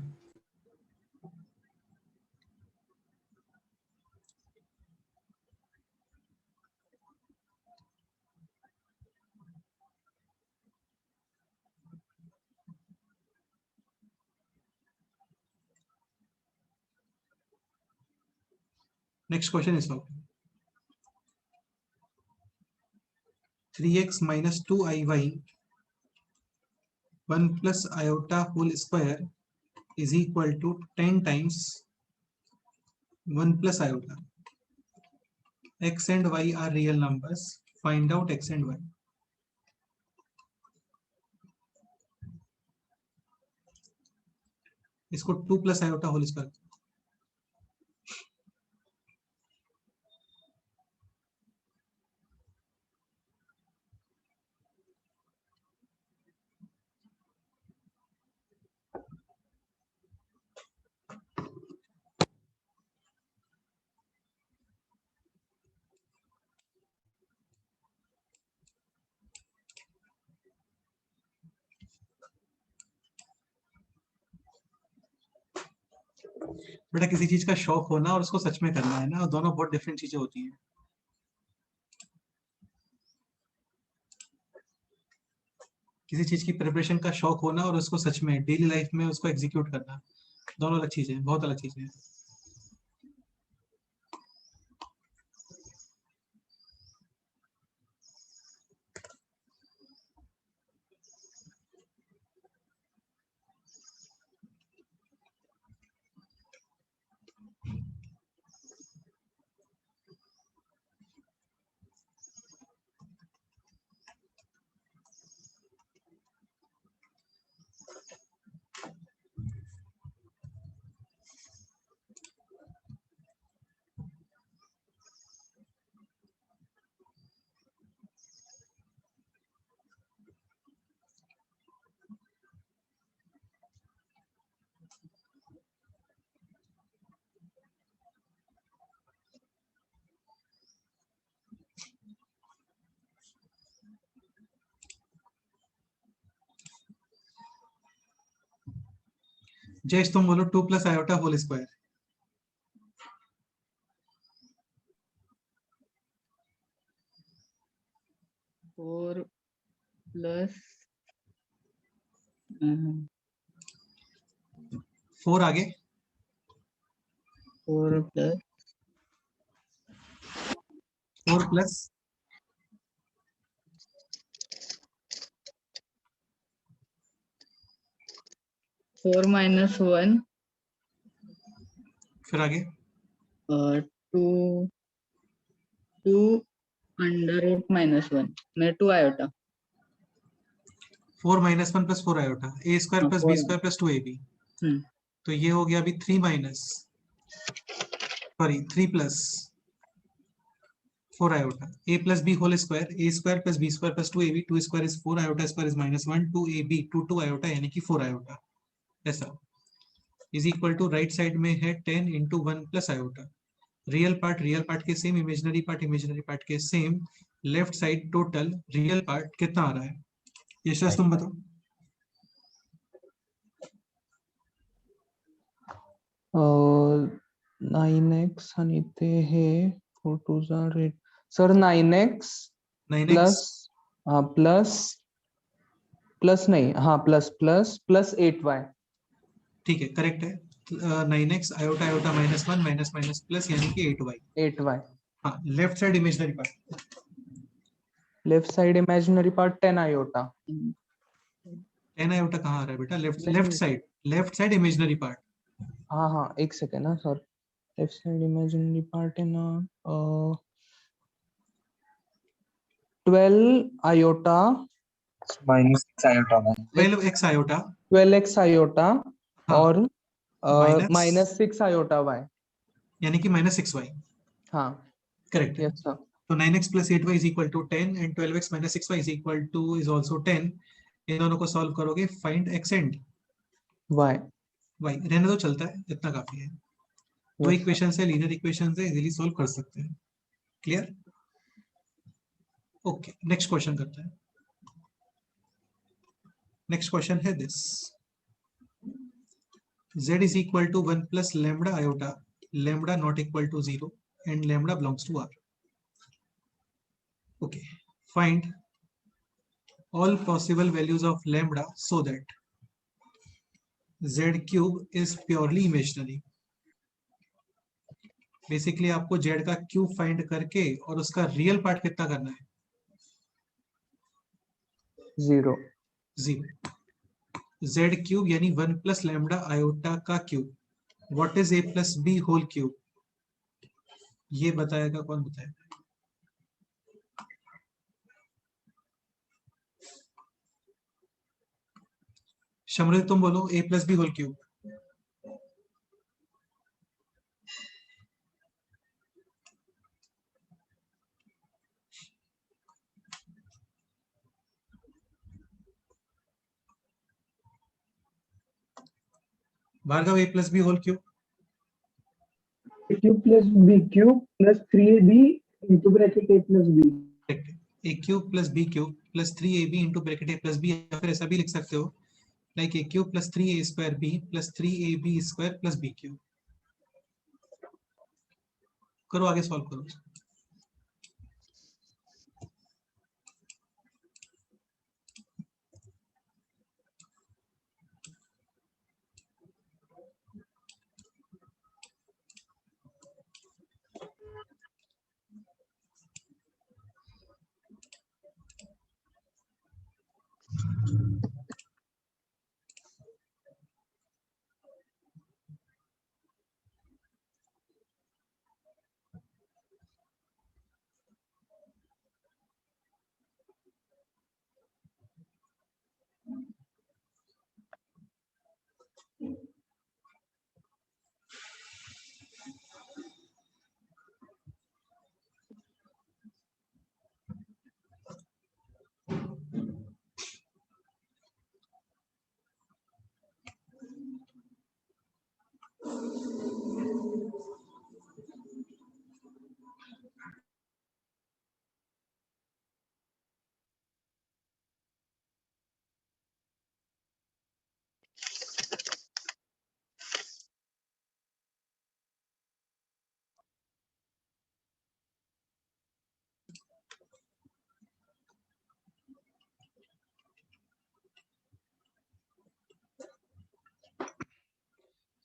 Next question is solved. 3x minus 2iy 1 plus iota whole square is equal to 10 times 1 plus iota. X and y are real numbers. Find out x and y. इसको 2 plus iota whole square. बेटा किसी चीज का शौक होना और उसको सच में करना है ना, दोनों बहुत डिफरेंट चीजें होती हैं. किसी चीज की प्रिपरेशन का शौक होना और उसको सच में डेली लाइफ में उसको एग्जीक्यूट करना, दोनों अलग चीजें, बहुत अलग चीजें हैं. जयेश तुम बोलो 2 plus iota whole square. Four plus 4 आगे 4 प्लस 4 plus 4 minus 1 फिर आगे 2 under root minus 1 में 2 iota 4 minus 1 plus 4 iota a square plus b square plus 2ab. तो ये हो गया अभी 3 plus 4 iota a plus b whole square, a square plus b square plus 2ab, 2 square is 4, iota square is minus 1, 2ab 2 iota यानी कि 4 iota. ऐसा is equal to right side में है 10 into 1 plus iota. Real part के same, imaginary part के same. Left side total real part कितना आ रहा है यशराज तुम बताओ. 9x आणि ते हे 4 2s are 8 sir 9x 9x plus नहीं हाँ प्लस 8y. ठीक है करेक्ट है. 9x iota iota minus 1 minus minus plus यानी कि 8y. हाँ left side imaginary part 10 iota. 10 iota कहाँ आ रहा है बेटा. Left side imaginary part. हाँ एक सेकेंड ना sir. Left side imaginary part है ना 12 iota minus 6 iota 12x iota हाँ, और minus 6 iota y. यानी कि minus 6y. हाँ करेक्ट है. yes sir. तो 9x plus 8y is equal to 10 and 12x minus 6y is equal to is also 10. इन दोनों को सॉल्व करोगे फाइंड x and y. रहने दो चलता है, इतना काफी है. दो इक्वेशन से लीनियर इक्वेशन से इजीली सॉल्व कर सकते हैं. क्लियर. ओके नेक्स्ट क्वेश्चन करते हैं. नेक्स्ट क्वेश्चन है this. z is equal to 1 plus lambda iota, lambda not equal to 0 and lambda belongs to r. Okay, find all possible values of lambda so that z cube is purely imaginary. Basically आपको Z का cube find करके और उसका real part कितना करना है, 0. 0. Z cube यानी 1 plus lambda iota का cube. What is A plus B whole cube? ये बताएगा कौन? बताएगा? शमरुद तुम बोलो, A plus B whole cube. Bhargav, A plus B whole cube. A cube plus B cube plus 3AB into bracket A plus B. A cube plus B cube plus 3ab into bracket A plus B, या फिर ऐसा भी लिख सकते हो like A cube plus 3a square B plus 3ab square plus B cube. करो आगे, solve करो.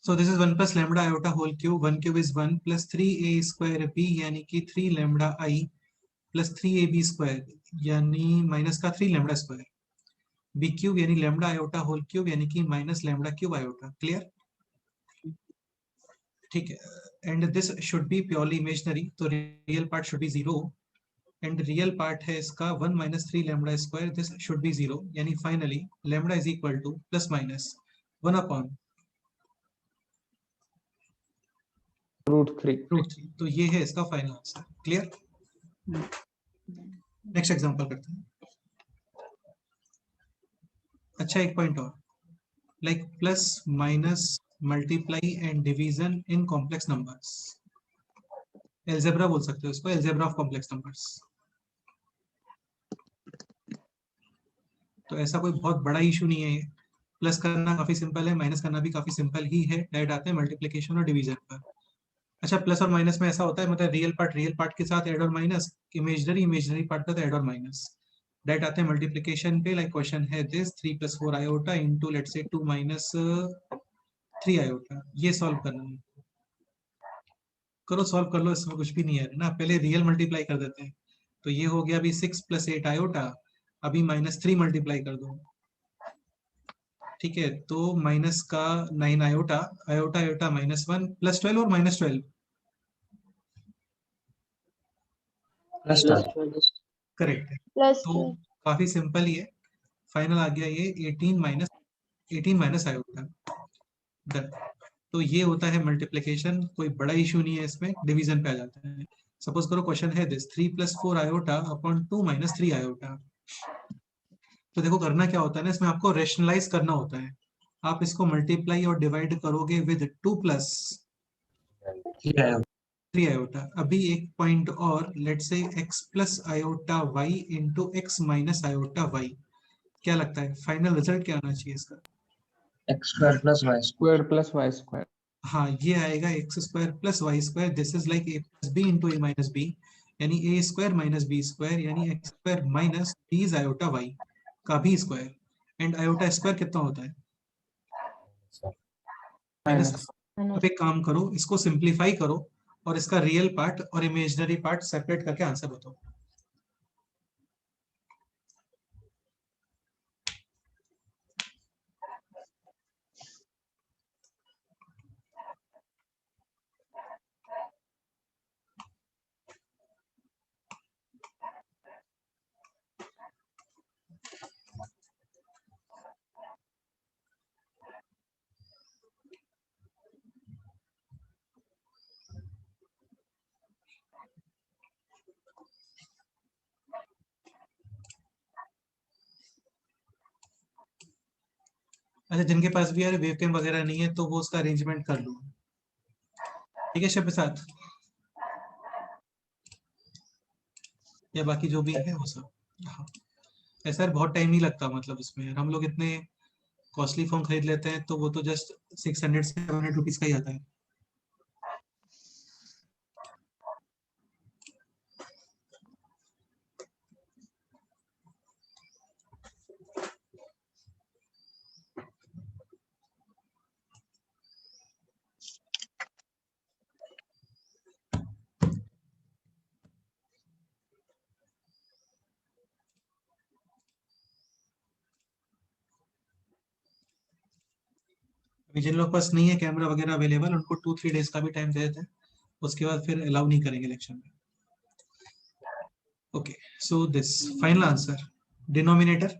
So this is 1 plus lambda iota whole cube. 1 cube is 1 plus 3a square b यानी कि 3 lambda I plus 3ab square यानी minus का 3 lambda square. b cube यानी lambda iota whole cube यानी कि minus lambda cube iota. Clear? ठीक है. And this should be purely imaginary. तो real part should be 0. And real part है इसका 1 minus 3 lambda square. This should be 0. यानी finally lambda is equal to plus minus 1 upon √3. √3. तो ये है इसका final answer. Clear? Next example करते हैं. अच्छा, एक पॉइंट और, like plus minus multiply and division in complex numbers. Algebra बोल सकते हो इसको, एल्जेब्रा ऑफ कॉम्प्लेक्स नंबर्स. तो ऐसा कोई बहुत बड़ा इशू नहीं है. प्लस करना काफी सिंपल है, माइनस करना भी काफी सिंपल ही है. डायरेक्ट आते हैं मल्टीप्लिकेशन और डिवीजन पर. अच्छा, प्लस और माइनस में ऐसा होता है, मतलब रियल पार्ट के साथ ऐड और माइनस, इमेजिनरी पार्ट का तो ऐड और माइनस. डायरेक्ट आते हैं मल्टीप्लिकेशन पे. लाइक क्वेश्चन है this 3 + 4 iota into let's say 2 - 3 iota. ये सॉल्व करना है. करो, सॉल्व कर लो, इसमें कुछ भी नहीं है ना. पहले रियल मल्टीप्लाई कर देते हैं. तो ये हो गया अभी 6 + 8 आयोटा. अभी -3 मल्टीप्लाई कर दो. ठीक है, तो माइनस का 9 आयोटा, आयोटा आयोटा -1 + 12 और -12. प्लस 12. करेक्ट है. Plus तो काफी सिंपल ही है. फाइनल आ गया ये 18 माइनस आयोटा. डन. तो ये होता है मल्टीप्लिकेशन. कोई बड़ा इशू नहीं है इसमें. डिवीजन पे आ जाते हैं. सपोज करो क्वेश्चन है दिस 3 + 4 आयोटा अपॉन 2 - 3 आयोटा. तो देखो करना क्या होता है ना, इसमें आपको रेशनलाइज करना होता है. आप इसको मल्टीप्लाई और डिवाइड करोगे विद 2 + 3 आयोटा. अभी एक पॉइंट और, let's say x + iota y into x - iota y. क्या लगता है फाइनल रिजल्ट क्या आना चाहिए इसका? x² + y². Square plus y square. हाँ, ये आएगा x² + y². This is like a + b into a - b यानी a² - b² यानी x² - b आयोटा y का भी स्क्वायर. एंड आयोटा स्क्वायर कितना होता है? Minus. अब एक काम करो, इसको सिंप्लीफाई करो और इसका रियल पार्ट और इमेजिनरी पार्ट सेपरेट करके आंसर बताओ। अच्छा, जिनके पास भी यार वेव कैम वगैरह नहीं है तो वो उसका अरेंजमेंट कर लो, ठीक है शब साथ, या बाकी जो भी है वो सब। हाँ ऐसा यार बहुत टाइम नहीं लगता, मतलब इसमें यार हम लोग इतने कॉस्टली फोन खरीद लेते हैं तो वो तो जस्ट 600-700 रुपीज का ही आता है। अभी जिन लोग पास नहीं है कैमरा वगैरह अवेलेबल, उनको 2-3 डेज का भी टाइम दे देते हैं, उसके बाद फिर अलाउ नहीं करेंगे इलेक्शन में। Okay, so this final answer, denominator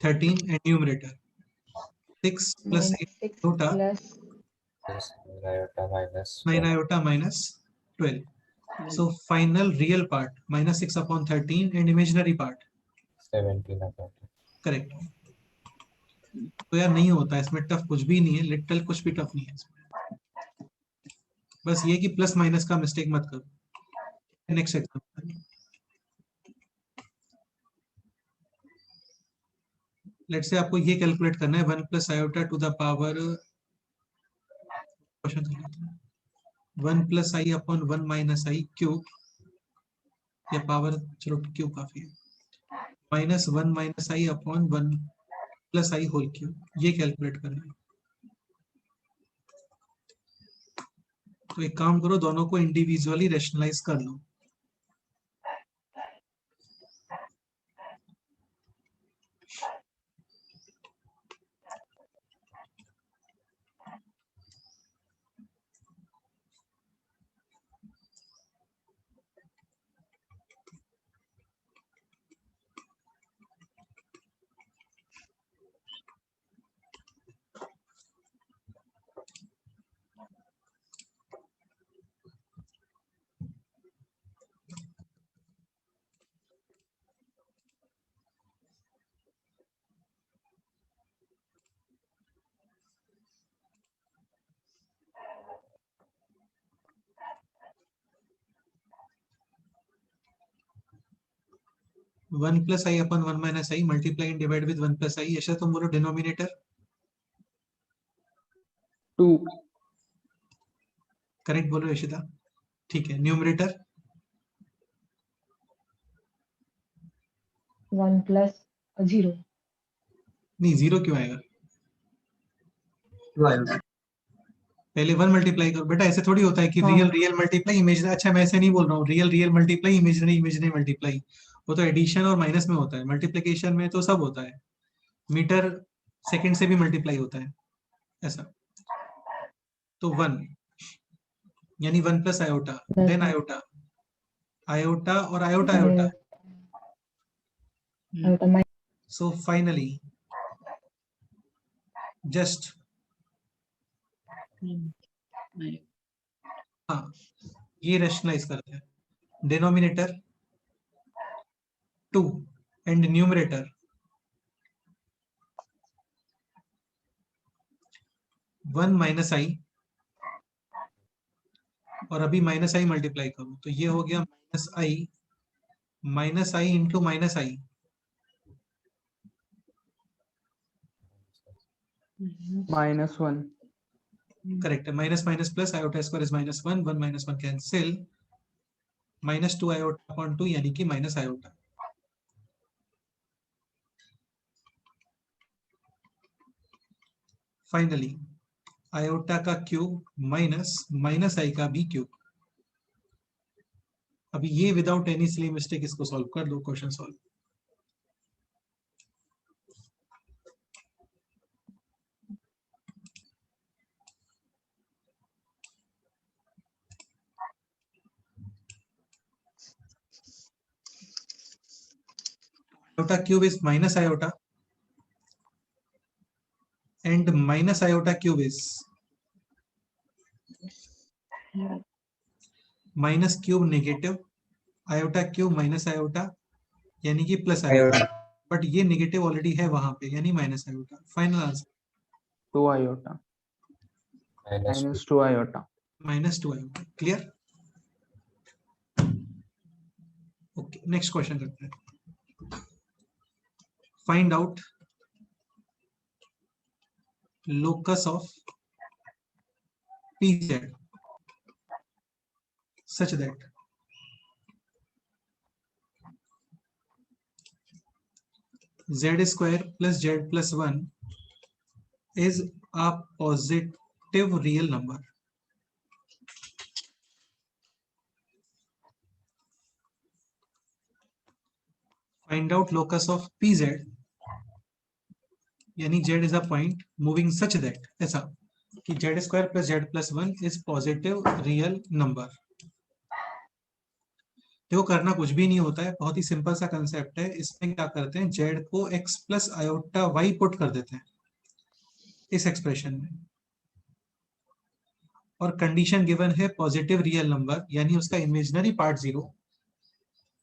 13 and numerator 6 plus 8 6 iota plus Yes, iota minus 9 12. iota minus 12. So final real part minus 6 upon 13 and imaginary part 17 about it. correct. तो यार नहीं होता इसमें, टफ कुछ भी नहीं है, लिटरल कुछ भी टफ नहीं है इसमें, बस ये कि प्लस माइनस का मिस्टेक मत करो। नेक्स्ट एग्जांपल, लेट्स से आपको ये कैलकुलेट करना है 1 plus iota to the power, question 1 plus I upon 1 minus I cube, या पावर चलो क्यूब काफी है, minus 1 minus I upon 1 plus I whole cube, ये कैलकुलेट करना है। तो एक काम करो, दोनों को इंडिविजुअली रैशनलाइज कर लो। One plus I upon 1 minus I multiply and divide with 1 plus I, ऐसा तुम बोलो डिनोमिनेटर 2 करेक्ट बोलो यशिता, ठीक है। Numerator 1 plus 0. नहीं, जीरो क्यों आएगा, 2 iota. पहले 1 मल्टीप्लाई करो बेटा, ऐसे थोड़ी होता है कि हाँ। Real real multiply imaginary. अच्छा मैं ऐसे नहीं बोल रहा हूँ, real real multiply imaginary imaginary multiply, वो तो एडिशन और माइनस में होता है, मल्टीप्लिकेशन में तो सब होता है, मीटर सेकंड से भी मल्टीप्लाई होता है ऐसा। तो 1 यानी 1 plus iota, then iota, iota और iota iota, Iota minus so finally just हाँ ये रैशनलाइज करते हैं, denominator 2 and numerator 1 minus I, और अभी माइनस आई मल्टीप्लाई करो तो ये हो गया माइनस आई इंटू माइनस आई, -1 करेक्ट है। Minus minus plus, iota square is -1, 1 minus 1 cancel, -2 iota upon 2 यानी कि माइनस आयोटा। फाइनली आयोटा का क्यूब माइनस आई का बी क्यूब। अभी ये विदाउट एनी सिली मिस्टेक इसको सॉल्व कर दो, question solve. iota cube is minus iota and minus iota cube is minus cube negative, iota cube minus iota यानी कि plus iota, but ये negative already है वहां पे यानी minus iota. Final answer 2 iota. minus Minus 2 iota. Minus 2 iota. Clear? Okay, next question करते हैं। Find out locus of pz such that z square plus z plus 1 is a positive real number. Find out locus of pz यानी z is a point moving such that, ऐसा कि z square plus z plus 1 is positive real number। देखो करना कुछ भी नहीं होता है, बहुत ही सिंपल सा कंसेप्ट है। इसमें क्या करते हैं, z को x plus iota y put कर देते हैं इस एक्सप्रेशन में, और कंडीशन गिवन है पॉजिटिव रियल नंबर, यानी उसका इमेजिनरी पार्ट 0,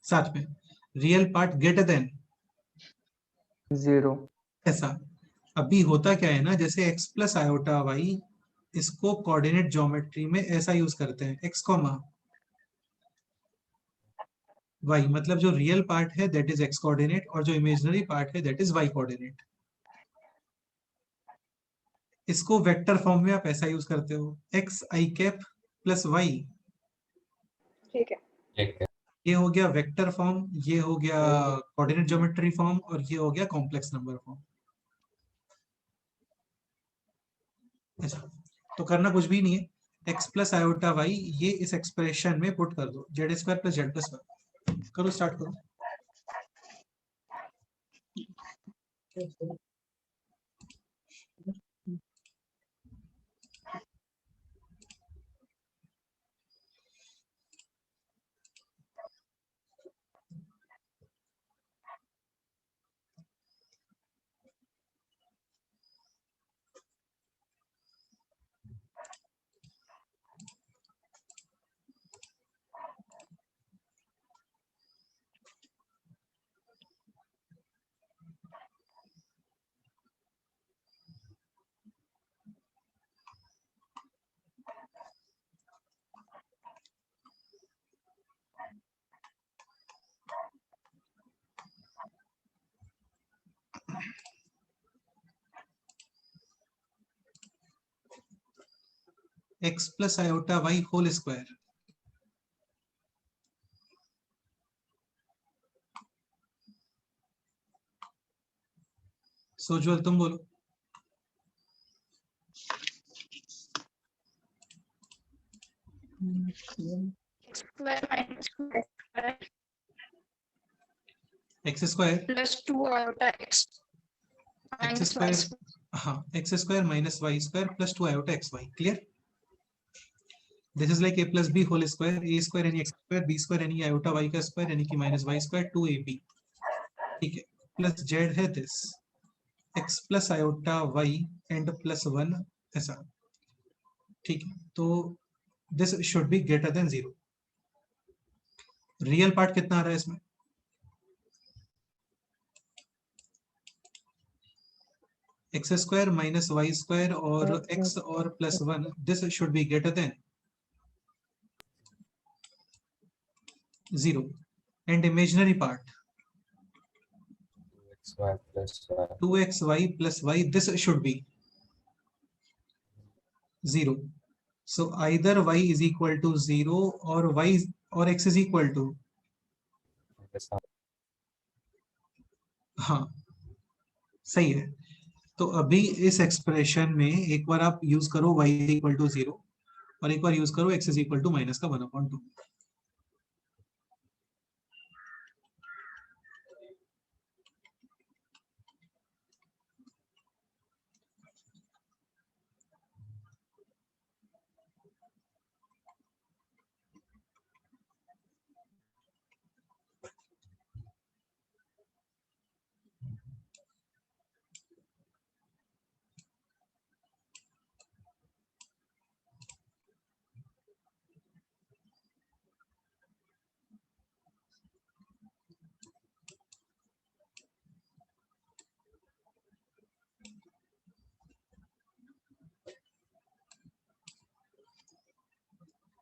साथ में रियल पार्ट ग्रेटर देन 0. ऐसा। अभी होता क्या है ना, जैसे x प्लस आयोटा y, इसको कोऑर्डिनेट ज्योमेट्री में ऐसा यूज करते हैं, x कॉमा y, मतलब जो रियल पार्ट है दैट इज x कोऑर्डिनेट और जो इमेजिनरी पार्ट है दैट इज y कोऑर्डिनेट। इसको वेक्टर फॉर्म में आप ऐसा यूज करते हो, x i cap plus y। ठीक है। ठीक है। ये हो गया वेक्टर फॉर्म, ये हो गया कोऑर्डिनेट ज्योमेट्री फॉर्म, और ये हो गया कॉम्प्लेक्स नंबर फॉर्म। ऐसा तो करना कुछ भी नहीं है, x प्लस आयोटा y ये इस एक्सप्रेशन में पुट कर दो, z square plus z plus 1। करो, स्टार्ट करो। x plus iota y whole square, Sojwal तुम बोलो। square minus 2 square x square plus 2 iota x x minus y square, square. हाँ x square minus y square plus 2 iota x y। Clear? This is like a plus b whole square, a square यानी x square, b square यानी iota y का square यानी कि minus y square 2ab। ठीक है, plus z है this x plus iota y and plus 1 ऐसा। ठीक है, तो this should be greater than 0। Real part कितना आ रहा है इसमें, x square minus y square और x और plus 1, this should be greater than 0, and imaginary part 2xy plus y. 2xy plus y, this should be 0. So either y is equal to 0 or y or x is equal to, Minus half. हाँ सही है, तो अभी इस expression में एक बार आप use करो y इक्वल टू 0 और एक बार यूज करो x is equal to minus का 1/2.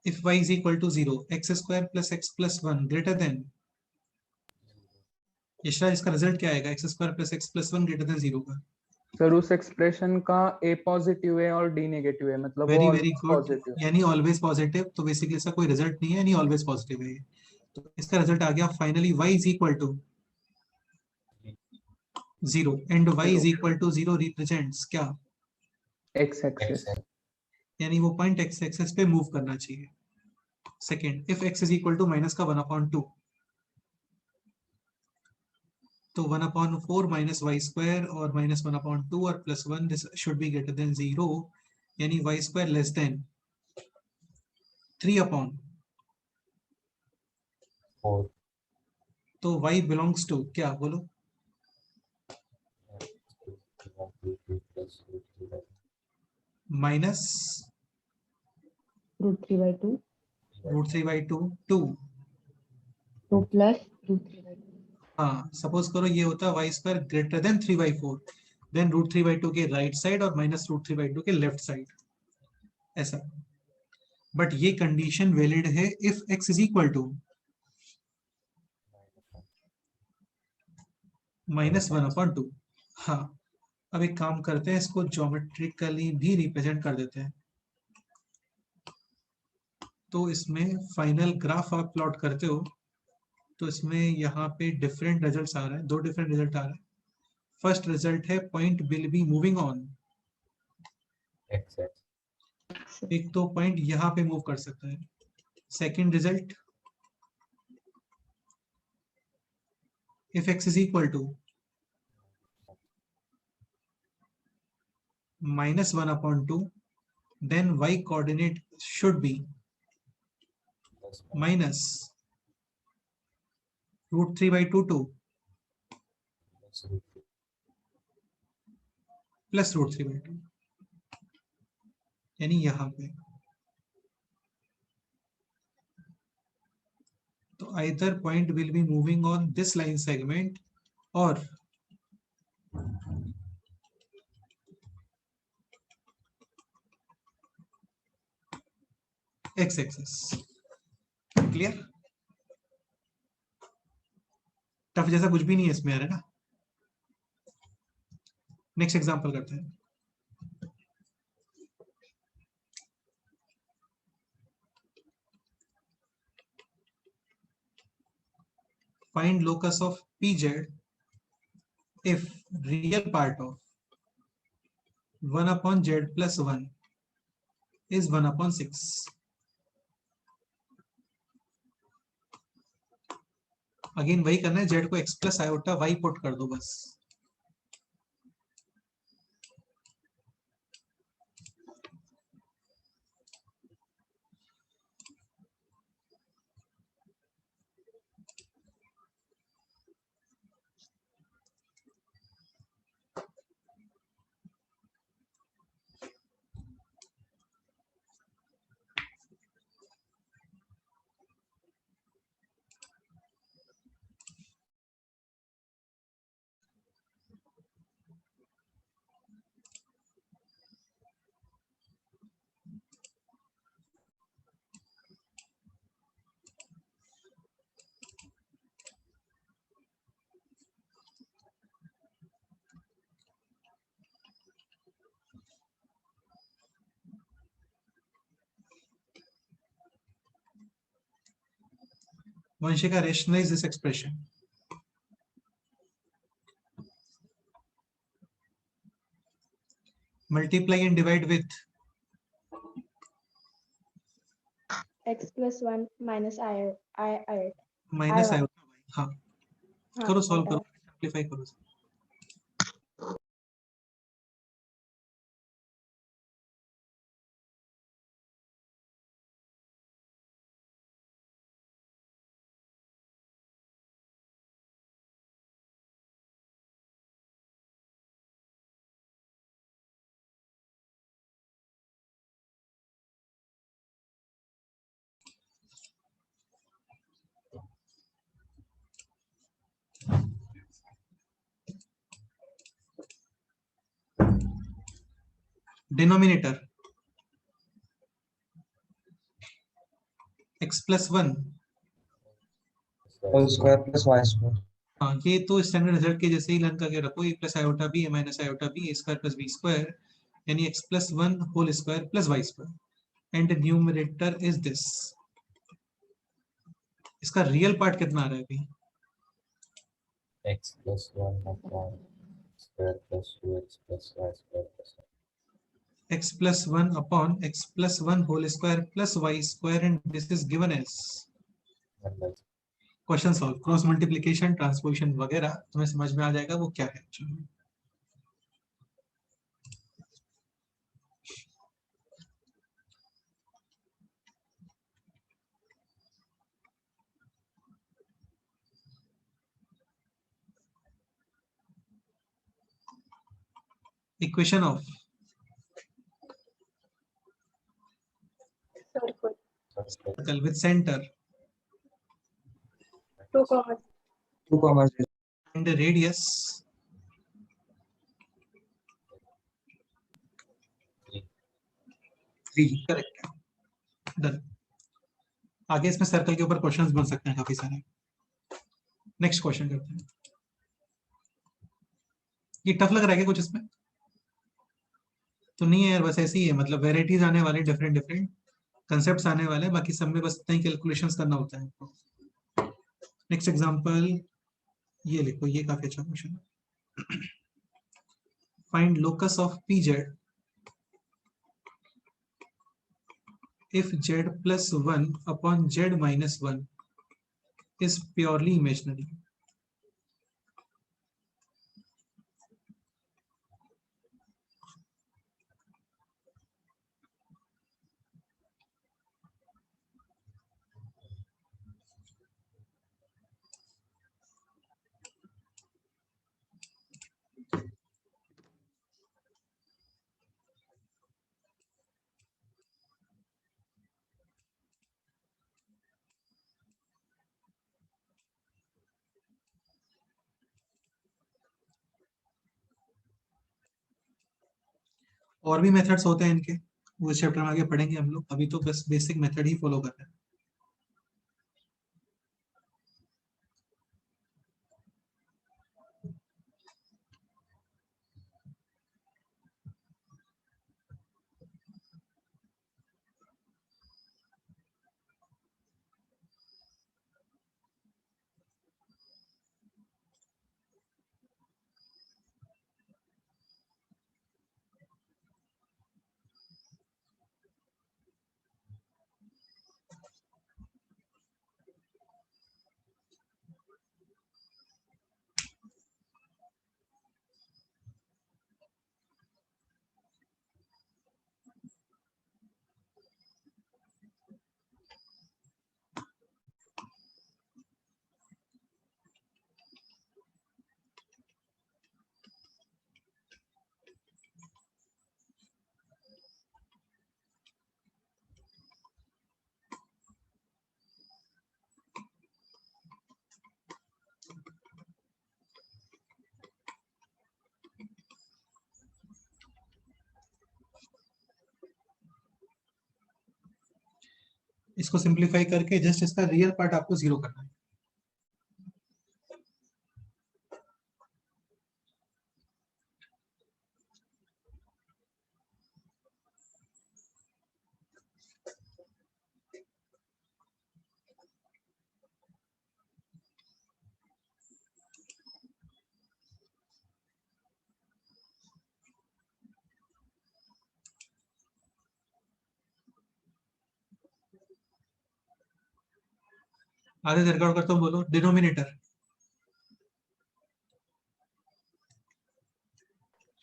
If y is equal to 0, x square plus x plus 1 greater than, Yashraj इसका रिजल्ट क्या आएगा? x square plus x plus 1 greater than 0 का. सर उस एक्सप्रेशन का a पॉजिटिव है और d नेगेटिव है, मतलब वो वेरी गुड, पॉजिटिव. यानी ऑलवेज पॉजिटिव. तो बेसिकली इसका कोई रिजल्ट नहीं है, यानी ऑलवेज पॉजिटिव है ये. तो इसका रिजल्ट आ गया finally y is equal to 0 and y is equal to 0 represents क्या? x axis. यानी वो पॉइंट x एक्सिस पे मूव करना चाहिए. Second, if x is equal to minus का 1/2, तो 1/4 माइनस वाई स्क्वायर और माइनस 1/2 और plus 1, this should be greater than 0, यानी वाई स्क्वायर लेस देन 3/4. तो y बिलोंग्स टू क्या? बोलो. माइनस √3/2 √3/2 2. 2 प्लस √3/2. हाँ, सपोज करो ये होता है y square greater than 3/4, then √3/2 के राइट साइड और माइनस √3/2 के लेफ्ट साइड, ऐसा. बट ये कंडीशन वैलिड है if x is equal to -1/2. हाँ, अब एक काम करते हैं, इसको ज्योमेट्रिकली भी रिप्रेजेंट कर देते हैं. तो इसमें फाइनल ग्राफ आप प्लॉट करते हो, तो इसमें यहाँ पे डिफरेंट रिजल्ट्स आ रहे हैं, 2 डिफरेंट रिजल्ट आ रहे हैं. फर्स्ट रिजल्ट है point will be moving on. एक तो पॉइंट यहाँ पे मूव कर सकता है. Second result, if x is equal to -1/2, then y coordinate should be minus √3/2 to plus √3/2, यानी यहाँ पे. तो either point will be moving on this line segment or x axis. Clear? Tough जैसा कुछ भी नहीं है इसमें, है ना. नेक्स्ट एग्जांपल करते हैं. Find locus of pz if real part of 1/z plus 1 is 1/6. Again वही करना है, z को x plus iota y put कर दो बस. Vanshika, rationalize this expression. Multiply and divide with x plus 1 minus I minus I1. Iota y। हाँ, हाँ, करो सॉल्व आयोटा करो, सिंप्लीफाई करो। Denominator x plus 1। Whole square plus y square. हाँ, ये तो स्टैंडर्ड रिजल्ट के जैसे ही लर्न करके रखो, a plus iota b minus iota b a square plus b square, यानी x plus 1 whole square plus y square and numerator is this. इसका real part कितना आ रहा है अभी? x plus 1 upon square plus 2x plus y square plus x plus 1 upon x plus 1 whole square plus y square and this is given as 1 by question solve. Cross multiplication, transposition वगैरह तुम्हें समझ में आ जाएगा वो क्या है। Equation of circle. Circle with centre 2 comma 2 comma 0 and radius 3। Correct, done. आगे इसमें सर्कल के ऊपर क्वेश्चंस बन सकते हैं काफी सारे। नेक्स्ट क्वेश्चन करते हैं। ये टफ लग रहा है क्या कुछ इसमें? तो नहीं है यार, बस ऐसे ही है, मतलब वेराइटीज आने वाले, डिफरेंट डिफरेंट कंसेप्ट्स आने वाले हैं, बाकी सब में बस इतना ही कैलकुलेशंस करना होता है। नेक्स्ट एग्जांपल ये लिखो, ये काफी अच्छा क्वेश्चन है। Find locus of pz if z plus 1 upon z minus 1 is purely imaginary। और भी मेथड्स होते हैं इनके, वो चैप्टर में आगे पढ़ेंगे हम लोग, अभी तो बस बेसिक मेथड ही फॉलो कर रहे हैं। इसको सिंप्लीफाई करके जस्ट इसका रियल पार्ट आपको 0 करना है। आधे से रिकॉर्ड करता हूँ, बोलो denominator.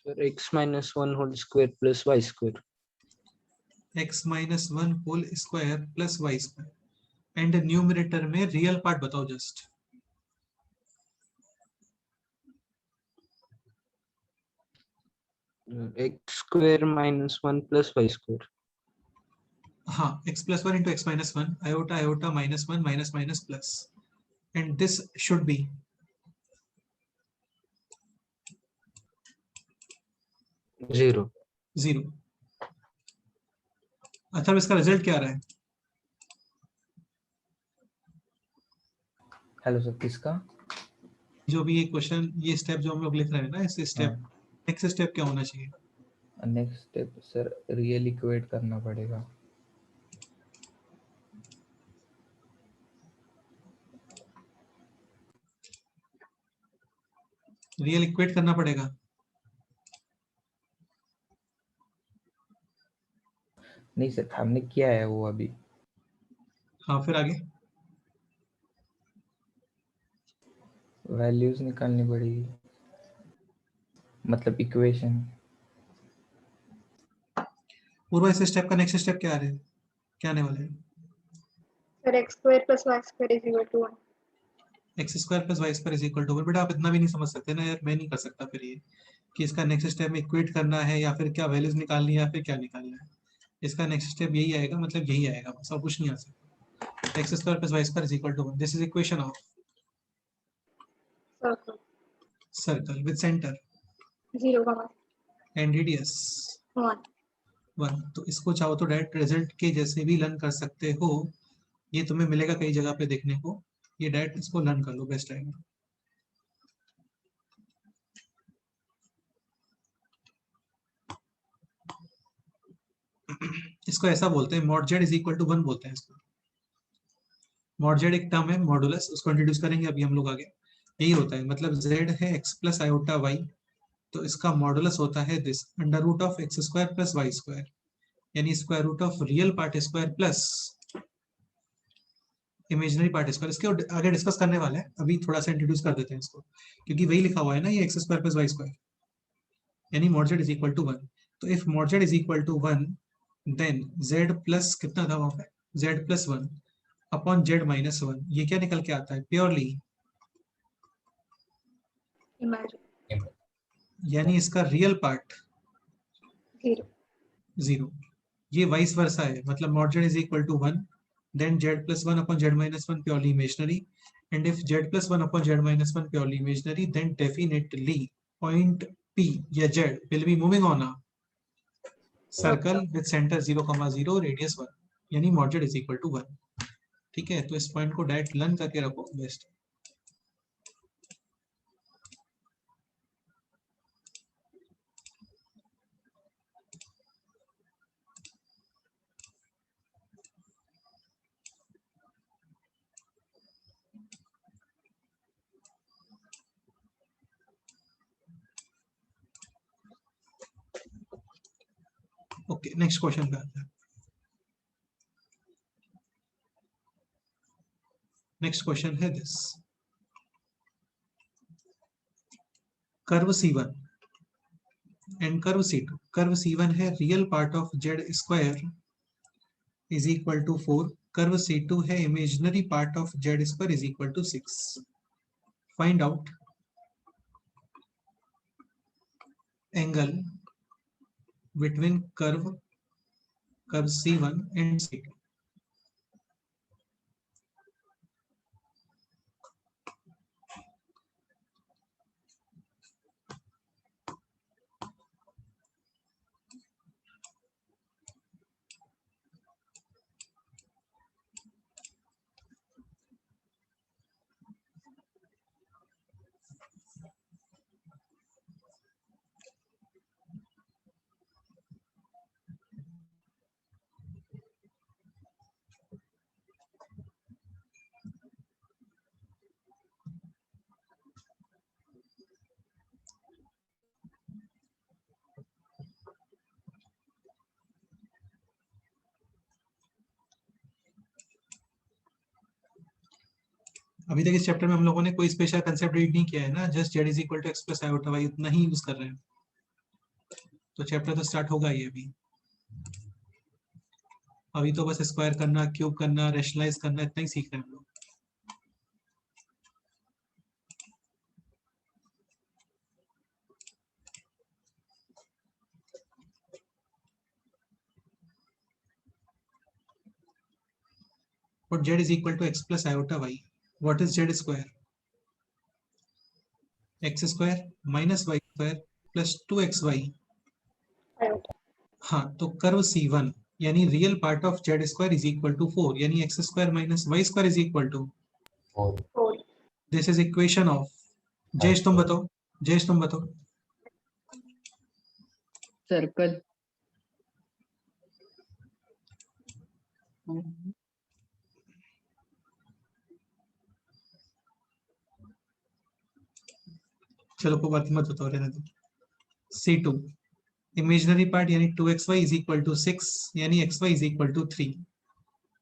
Sir, x minus 1 whole square plus y square. x minus one whole square plus y square and numerator में रियल पार्ट बताओ just. X square minus 1 plus y square. हाँ, x plus one into x minus one, iota iota minus one minus minus plus, and this should be 0. 0। अच्छा, अब इसका result क्या आ रहा है? Hello sir, किसका? जो भी ये क्वेश्चन, ये स्टेप जो हम लोग लिख रहे हैं ना, इस स्टेप, नेक्स्ट स्टेप क्या होना चाहिए? Next step sir real equate करना पड़ेगा। रियल इक्वेट करना पड़ेगा। नहीं सर, हमने किया है वो अभी। हाँ, फिर आगे वैल्यूज निकालनी पड़ेगी, मतलब इक्वेशन। पूर्व इस स्टेप का नेक्स्ट स्टेप क्या आ रहा है, क्या आने वाला है? Sir, x square plus y square is equal to 1. X square plus y square is equal to, बेटा आप इतना भी नहीं समझ सकते ना यार, मैं नहीं कर सकता फिर ये कि इसका नेक्स्ट स्टेप में इक्वेट करना है या फिर क्या वैल्यूज निकालनी है या फिर क्या निकालना है। इसका नेक्स्ट स्टेप यही आएगा, मतलब यही आएगा, बस और कुछ नहीं आ सकता। X square plus y square is equal to 1, this is equation of Circle. Circle with centre 0, and radius 1. 1। तो इसको चाहो तो डायरेक्ट रिजल्ट के जैसे भी लर्न कर सकते हो, ये तुम्हें मिलेगा कई जगह पे देखने को, ये डायरेक्ट इसको लर्न कर लो, बेस्ट रहेगा। इसको ऐसा बोलते हैं, mod z is equal to 1 बोलते हैं इसको। मॉड जेड एक टर्म है, मॉडुलस, उसको इंट्रोड्यूस करेंगे अभी हम लोग आगे। यही होता है, मतलब जेड है एक्स प्लस आयोटा वाई, तो इसका मॉडुलस होता है this under root of x square plus y square, यानी square root of real part square plus imaginary part square. इसके आगे डिस्कस करने वाले हैं, अभी थोड़ा सा इंट्रोड्यूस कर देते हैं इसको, क्योंकि वही लिखा हुआ है ना ये x square plus y square, यानी mod z is equal to 1। तो if mod z is equal to 1, then z plus कितना था वहां पे, z plus 1 upon z minus 1, ये क्या निकल के आता है, प्योरली, Imagine. यानी इसका रियल पार्ट 0. 0। ये वाइस वर्सा है, मतलब mod z is equal to 1, then z plus 1 upon z minus 1 purely imaginary, and if z plus 1 upon z minus 1 purely imaginary, then definitely point p या z will be moving on a circle with center 0, 0 radius 1, यानी mod z is equal to 1। ठीक है, तो इस point को direct learn करके रखो, best. Okay, next question पे आते हैं। नेक्स्ट क्वेश्चन है this, curve C1 and curve C2। Curve C1 है real part of z square is equal to 4, curve C2 है imaginary part of z square is equal to 6। Find out angle between curve C1 and C2। अभी तक इस chapter में हम लोगों ने कोई स्पेशल कंसेप्ट रीड नहीं किया है ना, just z is equal to x plus iota y उतना ही यूज कर रहे हैं। तो चैप्टर तो स्टार्ट होगा ही अभी तो बस स्क्वायर करना, क्यूब करना, रेशनलाइज करना, इतना ही सीख रहे हैं हम लोग। But z is equal to x plus iota y. What is z square? X square minus y square plus 2xy. iota. हाँ, तो कर्व C1 यानी real part of z square is equal to 4 यानी x square minus y square is equal to 4 4. This is equation of Jayesh तुम बताओ, जयेश तुम बताओ। Circle चलो कोई बात मत बताओ, रहने दो। C2 इमेजिनरी पार्ट यानी 2xy इज इक्वल टू 6 यानी xy is equal to 3।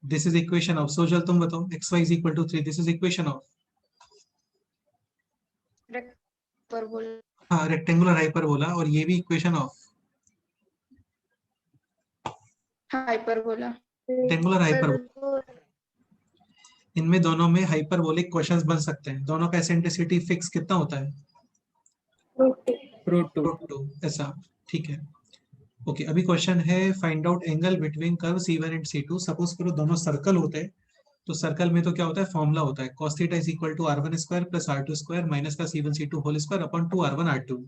This is equation of सोशल तुम बताओ, xy is equal to 3 this is equation of Hyperbola. हाँ रेक्टेंगुलर हाइपरबोला, और ये भी equation of Hyperbola. Rectangular hyperbola. इनमें दोनों में हाइपरबोलिक क्वेश्चंस बन सकते हैं। दोनों का एसेंट्रिसिटी फिक्स कितना होता है? Root two. √2 ऐसा, ठीक है। ओके, अभी क्वेश्चन है find out angle between curve C1 and C2। Suppose करो दोनों सर्कल होते हैं, तो सर्कल में तो क्या होता है, फॉर्मूला होता है cos theta is equal to r1 square plus r2 square minus का C1 C2 whole square upon 2 r1 r2।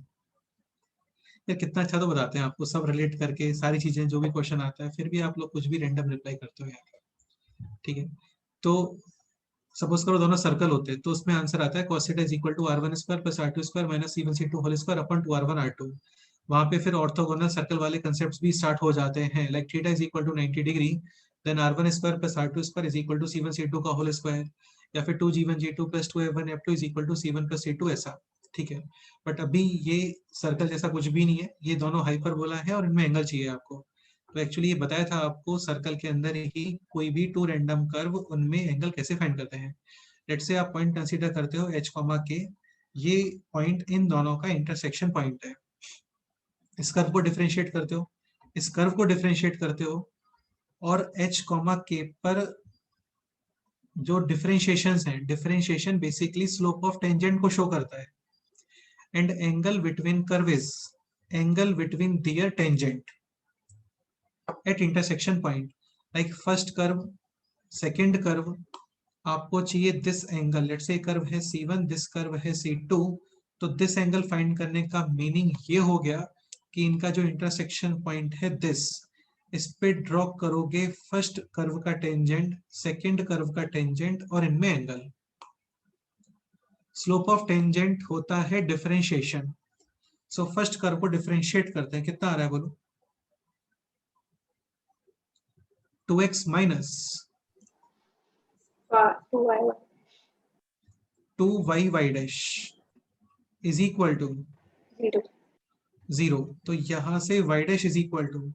ये कितना अच्छा तो बताते हैं आपको, सब रिलेट करके सारी चीजें जो भी क्वेश्चन आता है, फिर भी आप लोग कुछ भी रैंडम रिप्लाई करते हो यार, ठीक है। तो सपोज करो दोनों सर्कल होते हैं, तो उसमें आंसर आता है cos theta is equal to r1 square plus r2 square minus C1 C2 whole square upon 2 r1 r2। वहां पे फिर ऑर्थोगोनल सर्कल वाले कंसेप्ट्स भी स्टार्ट हो जाते हैं, like theta is equal to 90 degree, then r1 square plus r2 square is equal to C1 C2 का whole square, या फिर 2g1 g2 plus 2f1 f2 is equal to C1 plus C2 ऐसा, ठीक है। But अभी ये circle जैसा कुछ भी नहीं है, ये दोनों हाइपरबोला है और इनमें एंगल चाहिए आपको। तो एक्चुअली ये बताया था आपको, सर्कल के अंदर ही कोई भी टू रैंडम कर्व, उनमें एंगल कैसे फाइंड करते हैं। लेट्स से आप पॉइंट कंसीडर करते हो h, k, ये पॉइंट इन दोनों का इंटरसेक्शन पॉइंट है। इस कर्व को डिफरेंशिएट करते हो, इस कर्व को डिफरेंशिएट करते हो, और h, k पर जो डिफरेंशिएशंस हैं, differentiation basically slope of tangent को शो करता है, and angle between curve is angle between their tangent at intersection point. Like first curve, second curve, आपको चाहिए this angle. Let's say curve है C1, this curve है C2, तो this angle find करने का मीनिंग ये हो गया कि इनका जो इंटरसेक्शन पॉइंट है दिस, इस पे ड्रॉ करोगे फर्स्ट कर्व का टेंजेंट, सेकंड कर्व का टेंजेंट, और इनमें एंगल। स्लोप ऑफ टेंजेंट होता है डिफरेंशिएशन। सो फर्स्ट कर्व को डिफरेंशिएट करते हैं, कितना आ रहा है बोलो? 2x minus 2y dash is equal to 0। तो यहां से y dash is equal to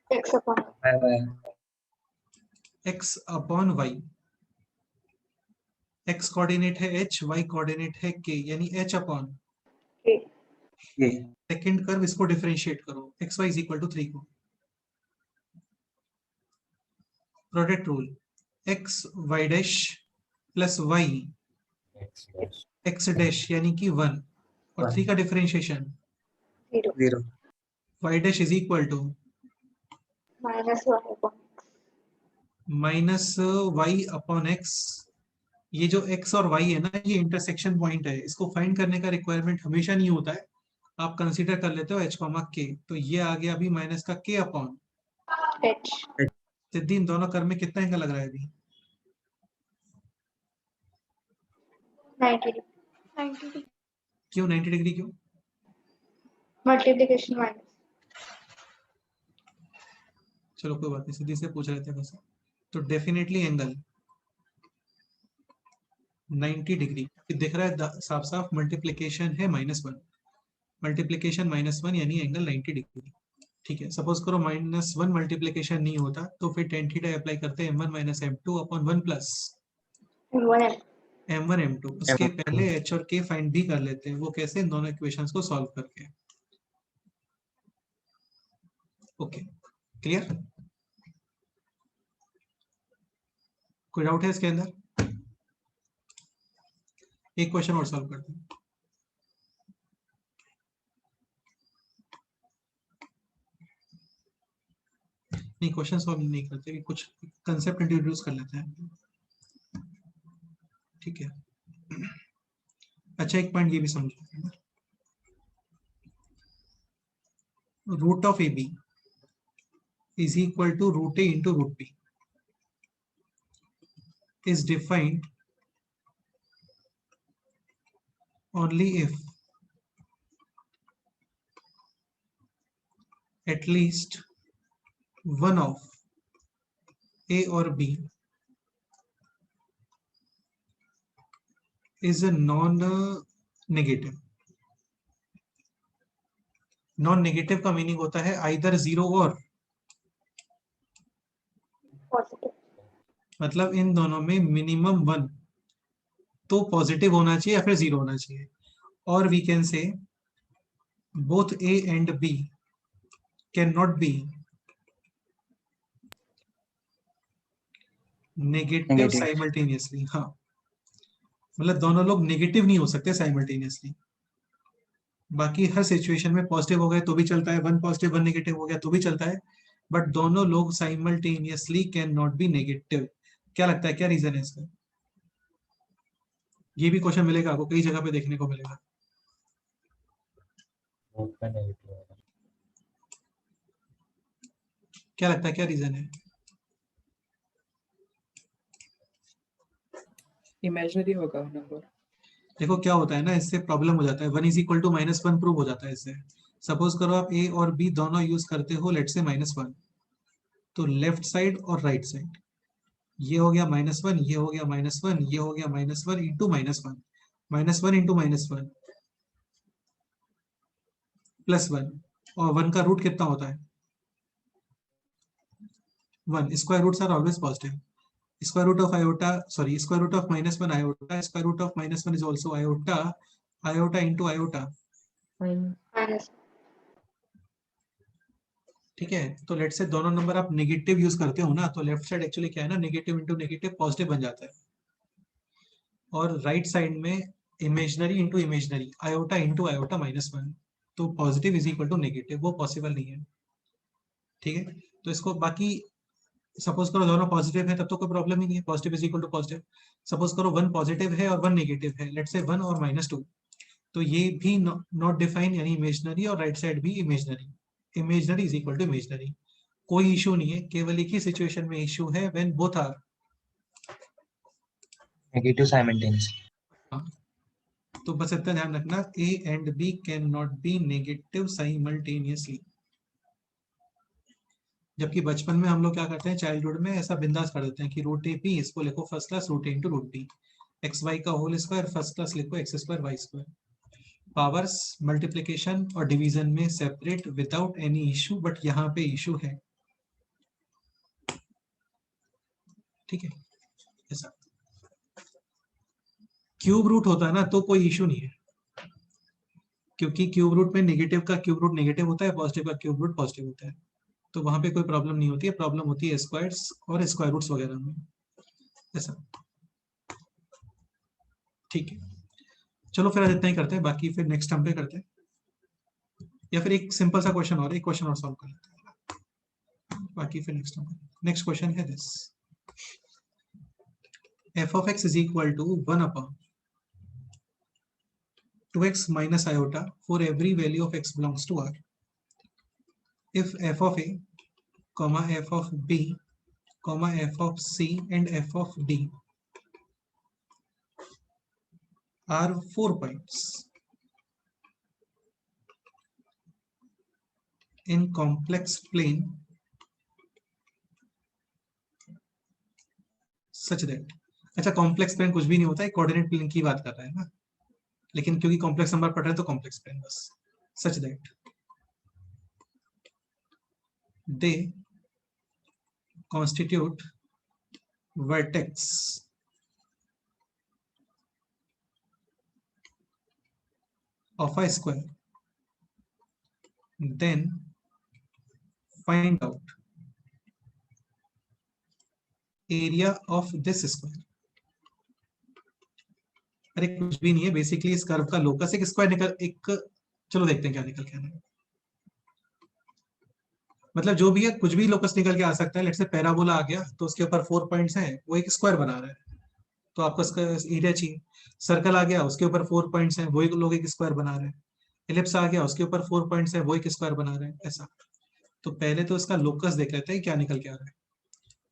X upon x upon y। x coordinate है h, y कोऑर्डिनेट है k, यानी h upon K. Second curve, इसको डिफरेंशिएट करो x y is equal to 3 को। Product rule, x y dash plus y x dash x dash यानी कि 1, और 3 का differentiation 0. y dash is equal to Minus 1 upon minus y upon x। ये जो x और y है ना, ये इंटरसेक्शन पॉइंट है, इसको फाइंड करने का रिक्वायरमेंट हमेशा नहीं होता है, आप कंसीडर कर लेते हो h, k। तो ये आ गया अभी माइनस का k अपॉन H. सिद्धि। इन दोनों कर्व में कितना एंगल लग रहा है अभी? 90. 90 क्यों 90 डिग्री क्यों? Multiplication minus. चलो कोई बात नहीं, सिद्धि से पूछ रहे थे बस। तो डेफिनेटली एंगल 90 डिग्री दिख रहा है साफ साफ। मल्टीप्लीकेशन है -1, मल्टीप्लीकेशन -1 यानी एंगल 90 डिग्री। ठीक है, सपोज करो -1 मल्टीप्लीकेशन नहीं होता तो फिर tan थीटा अप्लाई करते हैं m1 minus m2 upon 1 plus M1 m1 m2। उसके पहले h और k फाइंड भी कर लेते हैं। वो कैसे? इन दोनों इक्वेशंस को सॉल्व करके। Okay, clear? कोई डाउट है इसके अंदर? एक क्वेश्चन और सॉल्व करते हैं। नहीं, क्वेश्चन सॉल्व नहीं करते, कुछ कंसेप्ट इंट्रोड्यूस कर लेते हैं। ठीक है, अच्छा एक पॉइंट ये भी समझो, root of a b is equal to root a into root b is defined only if at least one of a or b is a non-negative। Non-negative का मीनिंग होता है आइदर 0 और positive। मतलब इन दोनों में मिनिमम 1 तो positive होना चाहिए या फिर 0 होना चाहिए। और we can say both a and b can not be negative simultaneously. हाँ, मतलब दोनों लोग नेगेटिव नहीं हो सकते साइमल्टेनियसली। बाकी हर सिचुएशन में पॉजिटिव हो गए तो भी चलता है, 1 पॉजिटिव 1 नेगेटिव हो गया तो भी चलता है, बट दोनों लोग simultaneously can not be negative. क्या लगता है, क्या रीजन है इसका? ये भी क्वेश्चन मिलेगा आपको, कई जगह पे देखने को मिलेगा। रूट में नेगेटिव होगा। क्या लगता है, क्या रीजन है? इमेजिनरी होगा नंबर। देखो क्या होता है ना, इससे प्रॉब्लम हो जाता है। 1 इज इक्वल टू -1 प्रूव हो जाता है इससे। सपोज करो आप a और b दोनों यूज करते हो, लेट से -1, तो लेफ्ट साइड और राइट साइड ये हो गया -1, ये हो गया -1, ये हो गया -1 इंटू -1, -1 इंटू -1 +1, और 1 का रूट कितना होता है? 1। Square roots are always positive. square root of iota, sorry, square root of -1 iota, square root of -1 is also iota, iota into iota। minus ठीक है, तो लेट से दोनों नंबर आप नेगेटिव यूज करते हो ना, तो लेफ्ट साइड एक्चुअली क्या है ना, नेगेटिव इंटू नेगेटिव पॉजिटिव बन जाता है, और राइट साइड में imaginary into imaginary, iota into iota -1, तो positive is equal to negative, वो पॉसिबल नहीं है। ठीक है, तो इसको बाकी सपोज करो दोनों पॉजिटिव है तब तो कोई प्रॉब्लम ही नहीं है, positive is equal to positive. Suppose करो 1 पॉजिटिव है और 1 नेगेटिव है, लेट से 1 और -2, तो ये भी नॉट डिफाइन, यानी इमेजनरी, और राइट साइड भी imaginary, imaginary is equal to imaginary. कोई इशू नहीं है, केवल एक ही सिचुएशन में इशू है, when both are negative simultaneously. तो बस इतना ध्यान रखना, a and b can not be negative simultaneously. जबकि बचपन में हम लोग क्या करते हैं, चाइल्डहुड में ऐसा बिंदास कर देते हैं कि रूट ए पी, इसको लिखो first class root A into root B, x y का होल स्क्वायर फर्स्ट क्लास लिखो x square y square. Powers multiplication और डिवीजन में separate without any issue, but यहाँ पे इशू है। ठीक है, ऐसा क्यूब रूट होता है ना तो कोई इशू नहीं है, क्योंकि क्यूब रूट में नेगेटिव का क्यूब रूट नेगेटिव होता है, पॉजिटिव का क्यूब रूट पॉजिटिव होता है, तो वहां पे कोई प्रॉब्लम नहीं होती है। प्रॉब्लम होती है स्क्वायर्स और स्क्वायर रूट्स वगैरह में, ऐसा। ठीक है, चलो फिर आज इतना ही करते हैं, बाकी फिर नेक्स्ट टर्म पे करते हैं, या फिर एक सिंपल सा क्वेश्चन और, एक क्वेश्चन और सॉल्व कर लेते हैं, बाकी फिर नेक्स्ट टर्म। नेक्स्ट क्वेश्चन है this, f of x is equal to 1 upon 2x minus iota for every value of x belongs to R. If f of a, comma f of b, comma f of c and f of d are 4 points in complex plane such that, अच्छा complex plane कुछ भी नहीं होता है, coordinate plane की बात कर रहा है ना, लेकिन क्योंकि कॉम्प्लेक्स नंबर पढ़ रहे हैं तो कॉम्प्लेक्स प्लेन बस, such that they constitute vertex of a square, then find out area of this square. अरे कुछ भी नहीं है, बेसिकली इस कर्व का लोकस एक स्क्वायर निकल एक, चलो देखते हैं क्या निकल के आना है। मतलब जो भी है कुछ भी लोकस निकल के आ सकता है। लेट्स से पैराबोला आ गया तो उसके ऊपर 4 पॉइंट्स हैं, वो एक स्क्वायर बना रहा है, तो आपको इसका एरिया चाहिए। सर्कल आ गया उसके ऊपर 4 पॉइंट्स हैं, वही लोग एक स्क्वायर बना रहे हैं। एलिप्स आ गया उसके ऊपर 4 पॉइंट्स हैं, वो एक स्क्वायर बना रहे हैं, ऐसा। तो पहले तो इसका लोकस देख लेते हैं क्या निकल के आ रहा है।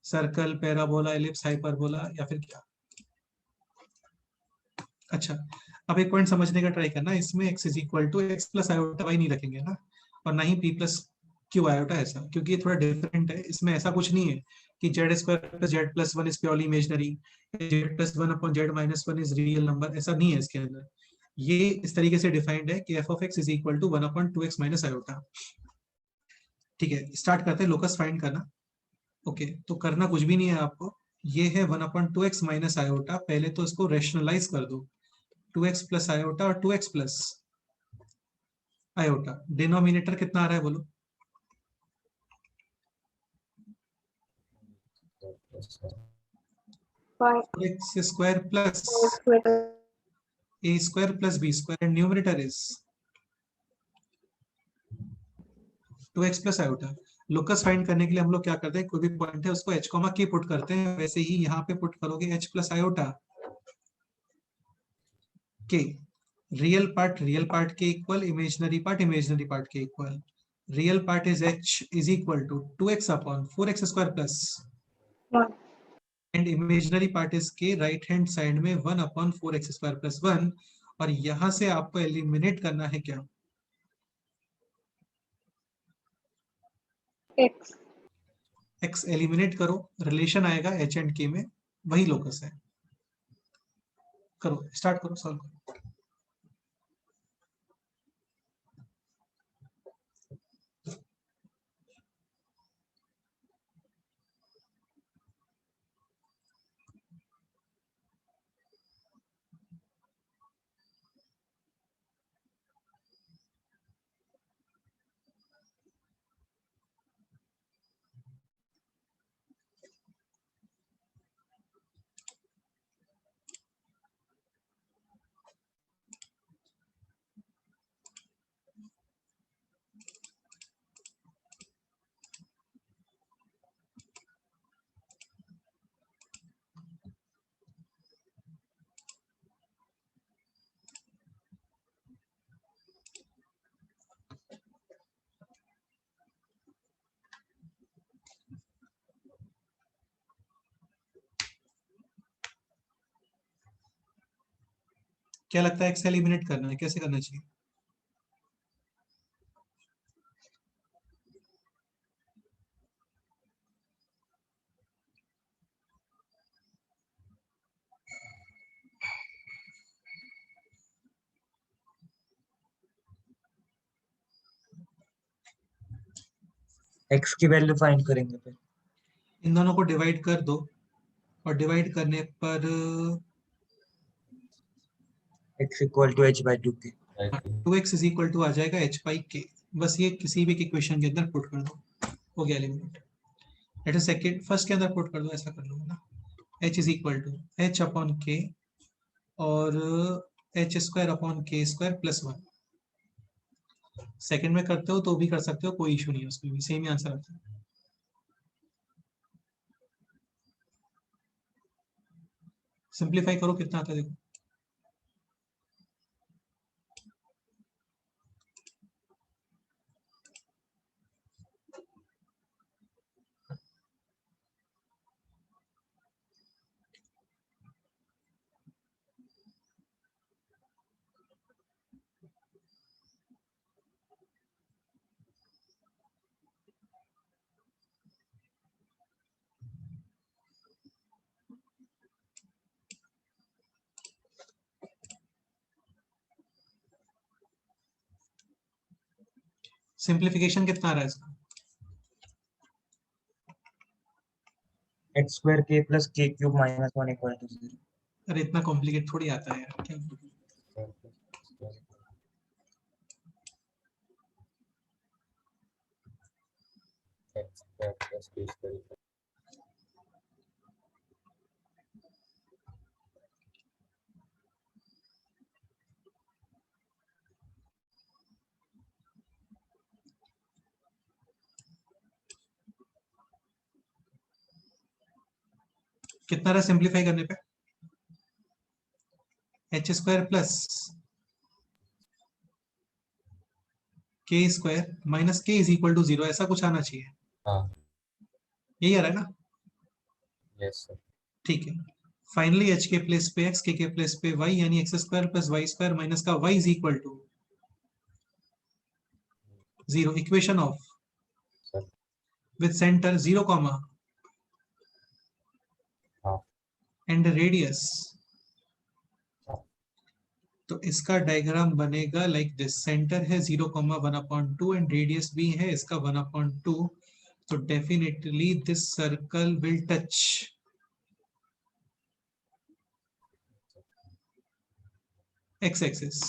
सर्कल, पैराबोला, एलिप्स, हाइपरबोला या फिर क्या। अच्छा, अब एक पॉइंट समझने का ट्राई करना, इसमें x is equal to x plus iota y नहीं रखेंगे ना, और ना ही p प्लस क्यू आयोटा, ऐसा, क्योंकि ये थोड़ा डिफरेंट है। इसमें ऐसा कुछ नहीं है कि Z square plus z plus one is purely imaginary, Z plus one upon z minus one is real number, ऐसा नहीं है इसके अंदर। ये इस तरीके से डिफाइंड है कि f of x is equal to one upon two x minus iota. ठीक है, स्टार्ट करते हैं लोकस फाइंड करना। ओके, तो करना कुछ भी नहीं है आपको, ये है one upon two x minus iota. पहले तो इसको रेशनलाइज कर दो, 2x प्लस आयोटा और 2x प्लस आयोटा। डिनोमिनेटर कितना आ रहा है बोलो? x square plus a square plus b square and numerator is 2x plus iota. Locus find करने के लिए हम लोग क्या करते हैं, कोई भी पॉइंट है उसको h, k पुट करते हैं, वैसे ही यहाँ पे पुट करोगे h plus iota k। Real part के इक्वल, इमेजिनरी पार्ट के equal. Real part is h is equal to 2x upon 4x square plus, and imaginary part is k, right hand side में 1 upon 4x square plus 1। और यहां से आपको eliminate करना है क्या, x एलिमिनेट करो, रिलेशन आएगा h एंड k में, वही लोकस है। करो, स्टार्ट करो, सॉल्व करो। क्या लगता है x एलिमिनेट करना है, कैसे करना चाहिए? x की वैल्यू फाइंड करेंगे फिर। इन दोनों को डिवाइड कर दो, और डिवाइड करने पर x इक्वल to h by 2k। 2x इज इक्वल टू आ जाएगा h बाई k। बस ये किसी भी इक्वेशन के अंदर पुट कर दो, हो गया eliminate. Let us second, first के अंदर पुट कर दो, ऐसा कर लो ना, h is equal to h upon k और h square upon k square plus 1। Second में करते हो तो भी कर सकते हो, कोई इशू नहीं है, उसमें भी सेम ही आंसर आता है। सिंप्लीफाई करो, कितना आता है देखो। सिंप्लीफिकेशन कितना आ रहा है इसका? एक्स स्क्वायर के प्लस के क्यूब माइनस 1 इक्वल टू 0। अरे इतना कॉम्प्लिकेट थोड़ी आता है यार, क्या बोलूं? square plus square x square plus b square equal कितना रहा सिंप्लीफाई करने पे? एच स्क्वायर प्लस के स्क्वायर माइनस के इज इक्वल टू 0, ऐसा कुछ आना चाहिए। हाँ यही आ रहा है ना? yes sir ठीक है। फाइनली एच के प्लेस पे एक्स, के प्लेस पे वाई, यानी x square plus y square minus का y is equal to 0। Equation of sir with centre 0 comma हाँ एंड रेडियस। हाँ तो इसका डायग्राम बनेगा लाइक दिस। सेंटर है 0,1/2 एंड रेडियस भी है इसका 1/2। तो definitely this circle will touch x axis.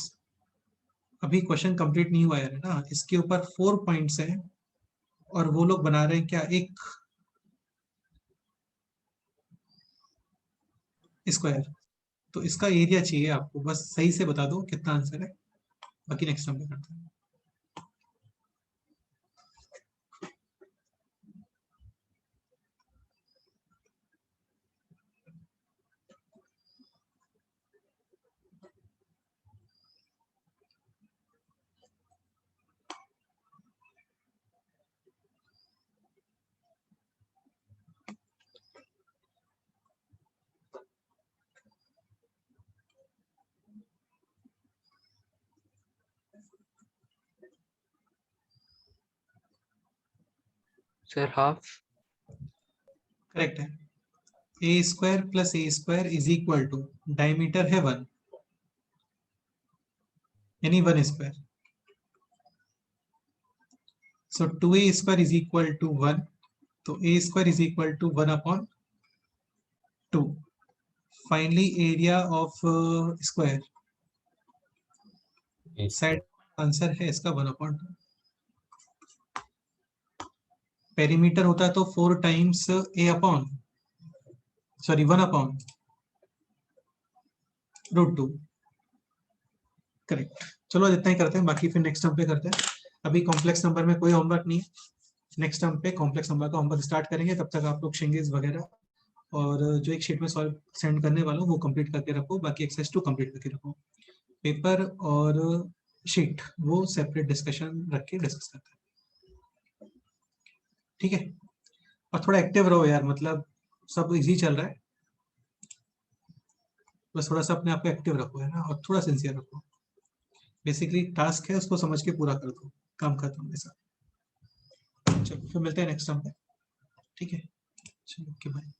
अभी क्वेश्चन कंप्लीट नहीं हुआ है ना, इसके ऊपर 4 पॉइंट्स हैं और वो लोग बना रहे हैं क्या, एक स्क्वायर। तो इसका एरिया चाहिए आपको, बस सही से बता दो कितना आंसर है, बाकी नेक्स्ट टाइम पे करते हैं। Sir, half. करेक्ट है। A square plus A square is equal to, diameter है 1 यानी 1 स्क्वायर। So 2a square is equal to 1, तो a square is equal to 1/2। Finally area of square, b side square answer है इसका 1/2। Perimeter होता है तो 4 times a upon, sorry 1/√2। Correct. चलो आज इतना ही करते हैं, बाकी फिर नेक्स्ट टर्म पे करते हैं। अभी कॉम्प्लेक्स नंबर में कोई होमवर्क नहीं है, नेक्स्ट टर्म पे कॉम्प्लेक्स नंबर का होमवर्क स्टार्ट करेंगे। तब तक आप लोग शेंगेज वगैरह और जो एक शीट में सॉल्व सेंड करने वाला हूँ वो कंप्लीट करके रखो, बाकी एक्सरसाइज 2 कंप्लीट करके रखो। पेपर और शीट वो सेपरेट डिस्कशन रख के डिस्कस करते हैं, ठीक है? और थोड़ा एक्टिव रहो यार, मतलब सब इजी चल रहा है, बस थोड़ा सा अपने आप को एक्टिव रखो, है ना, और थोड़ा सिंसियर रखो। बेसिकली टास्क है, उसको समझ के पूरा कर दो, काम खत्म मेरे साथ। चलो फिर मिलते हैं नेक्स्ट टाइम पे, ठीक है? चलो ओके बाय।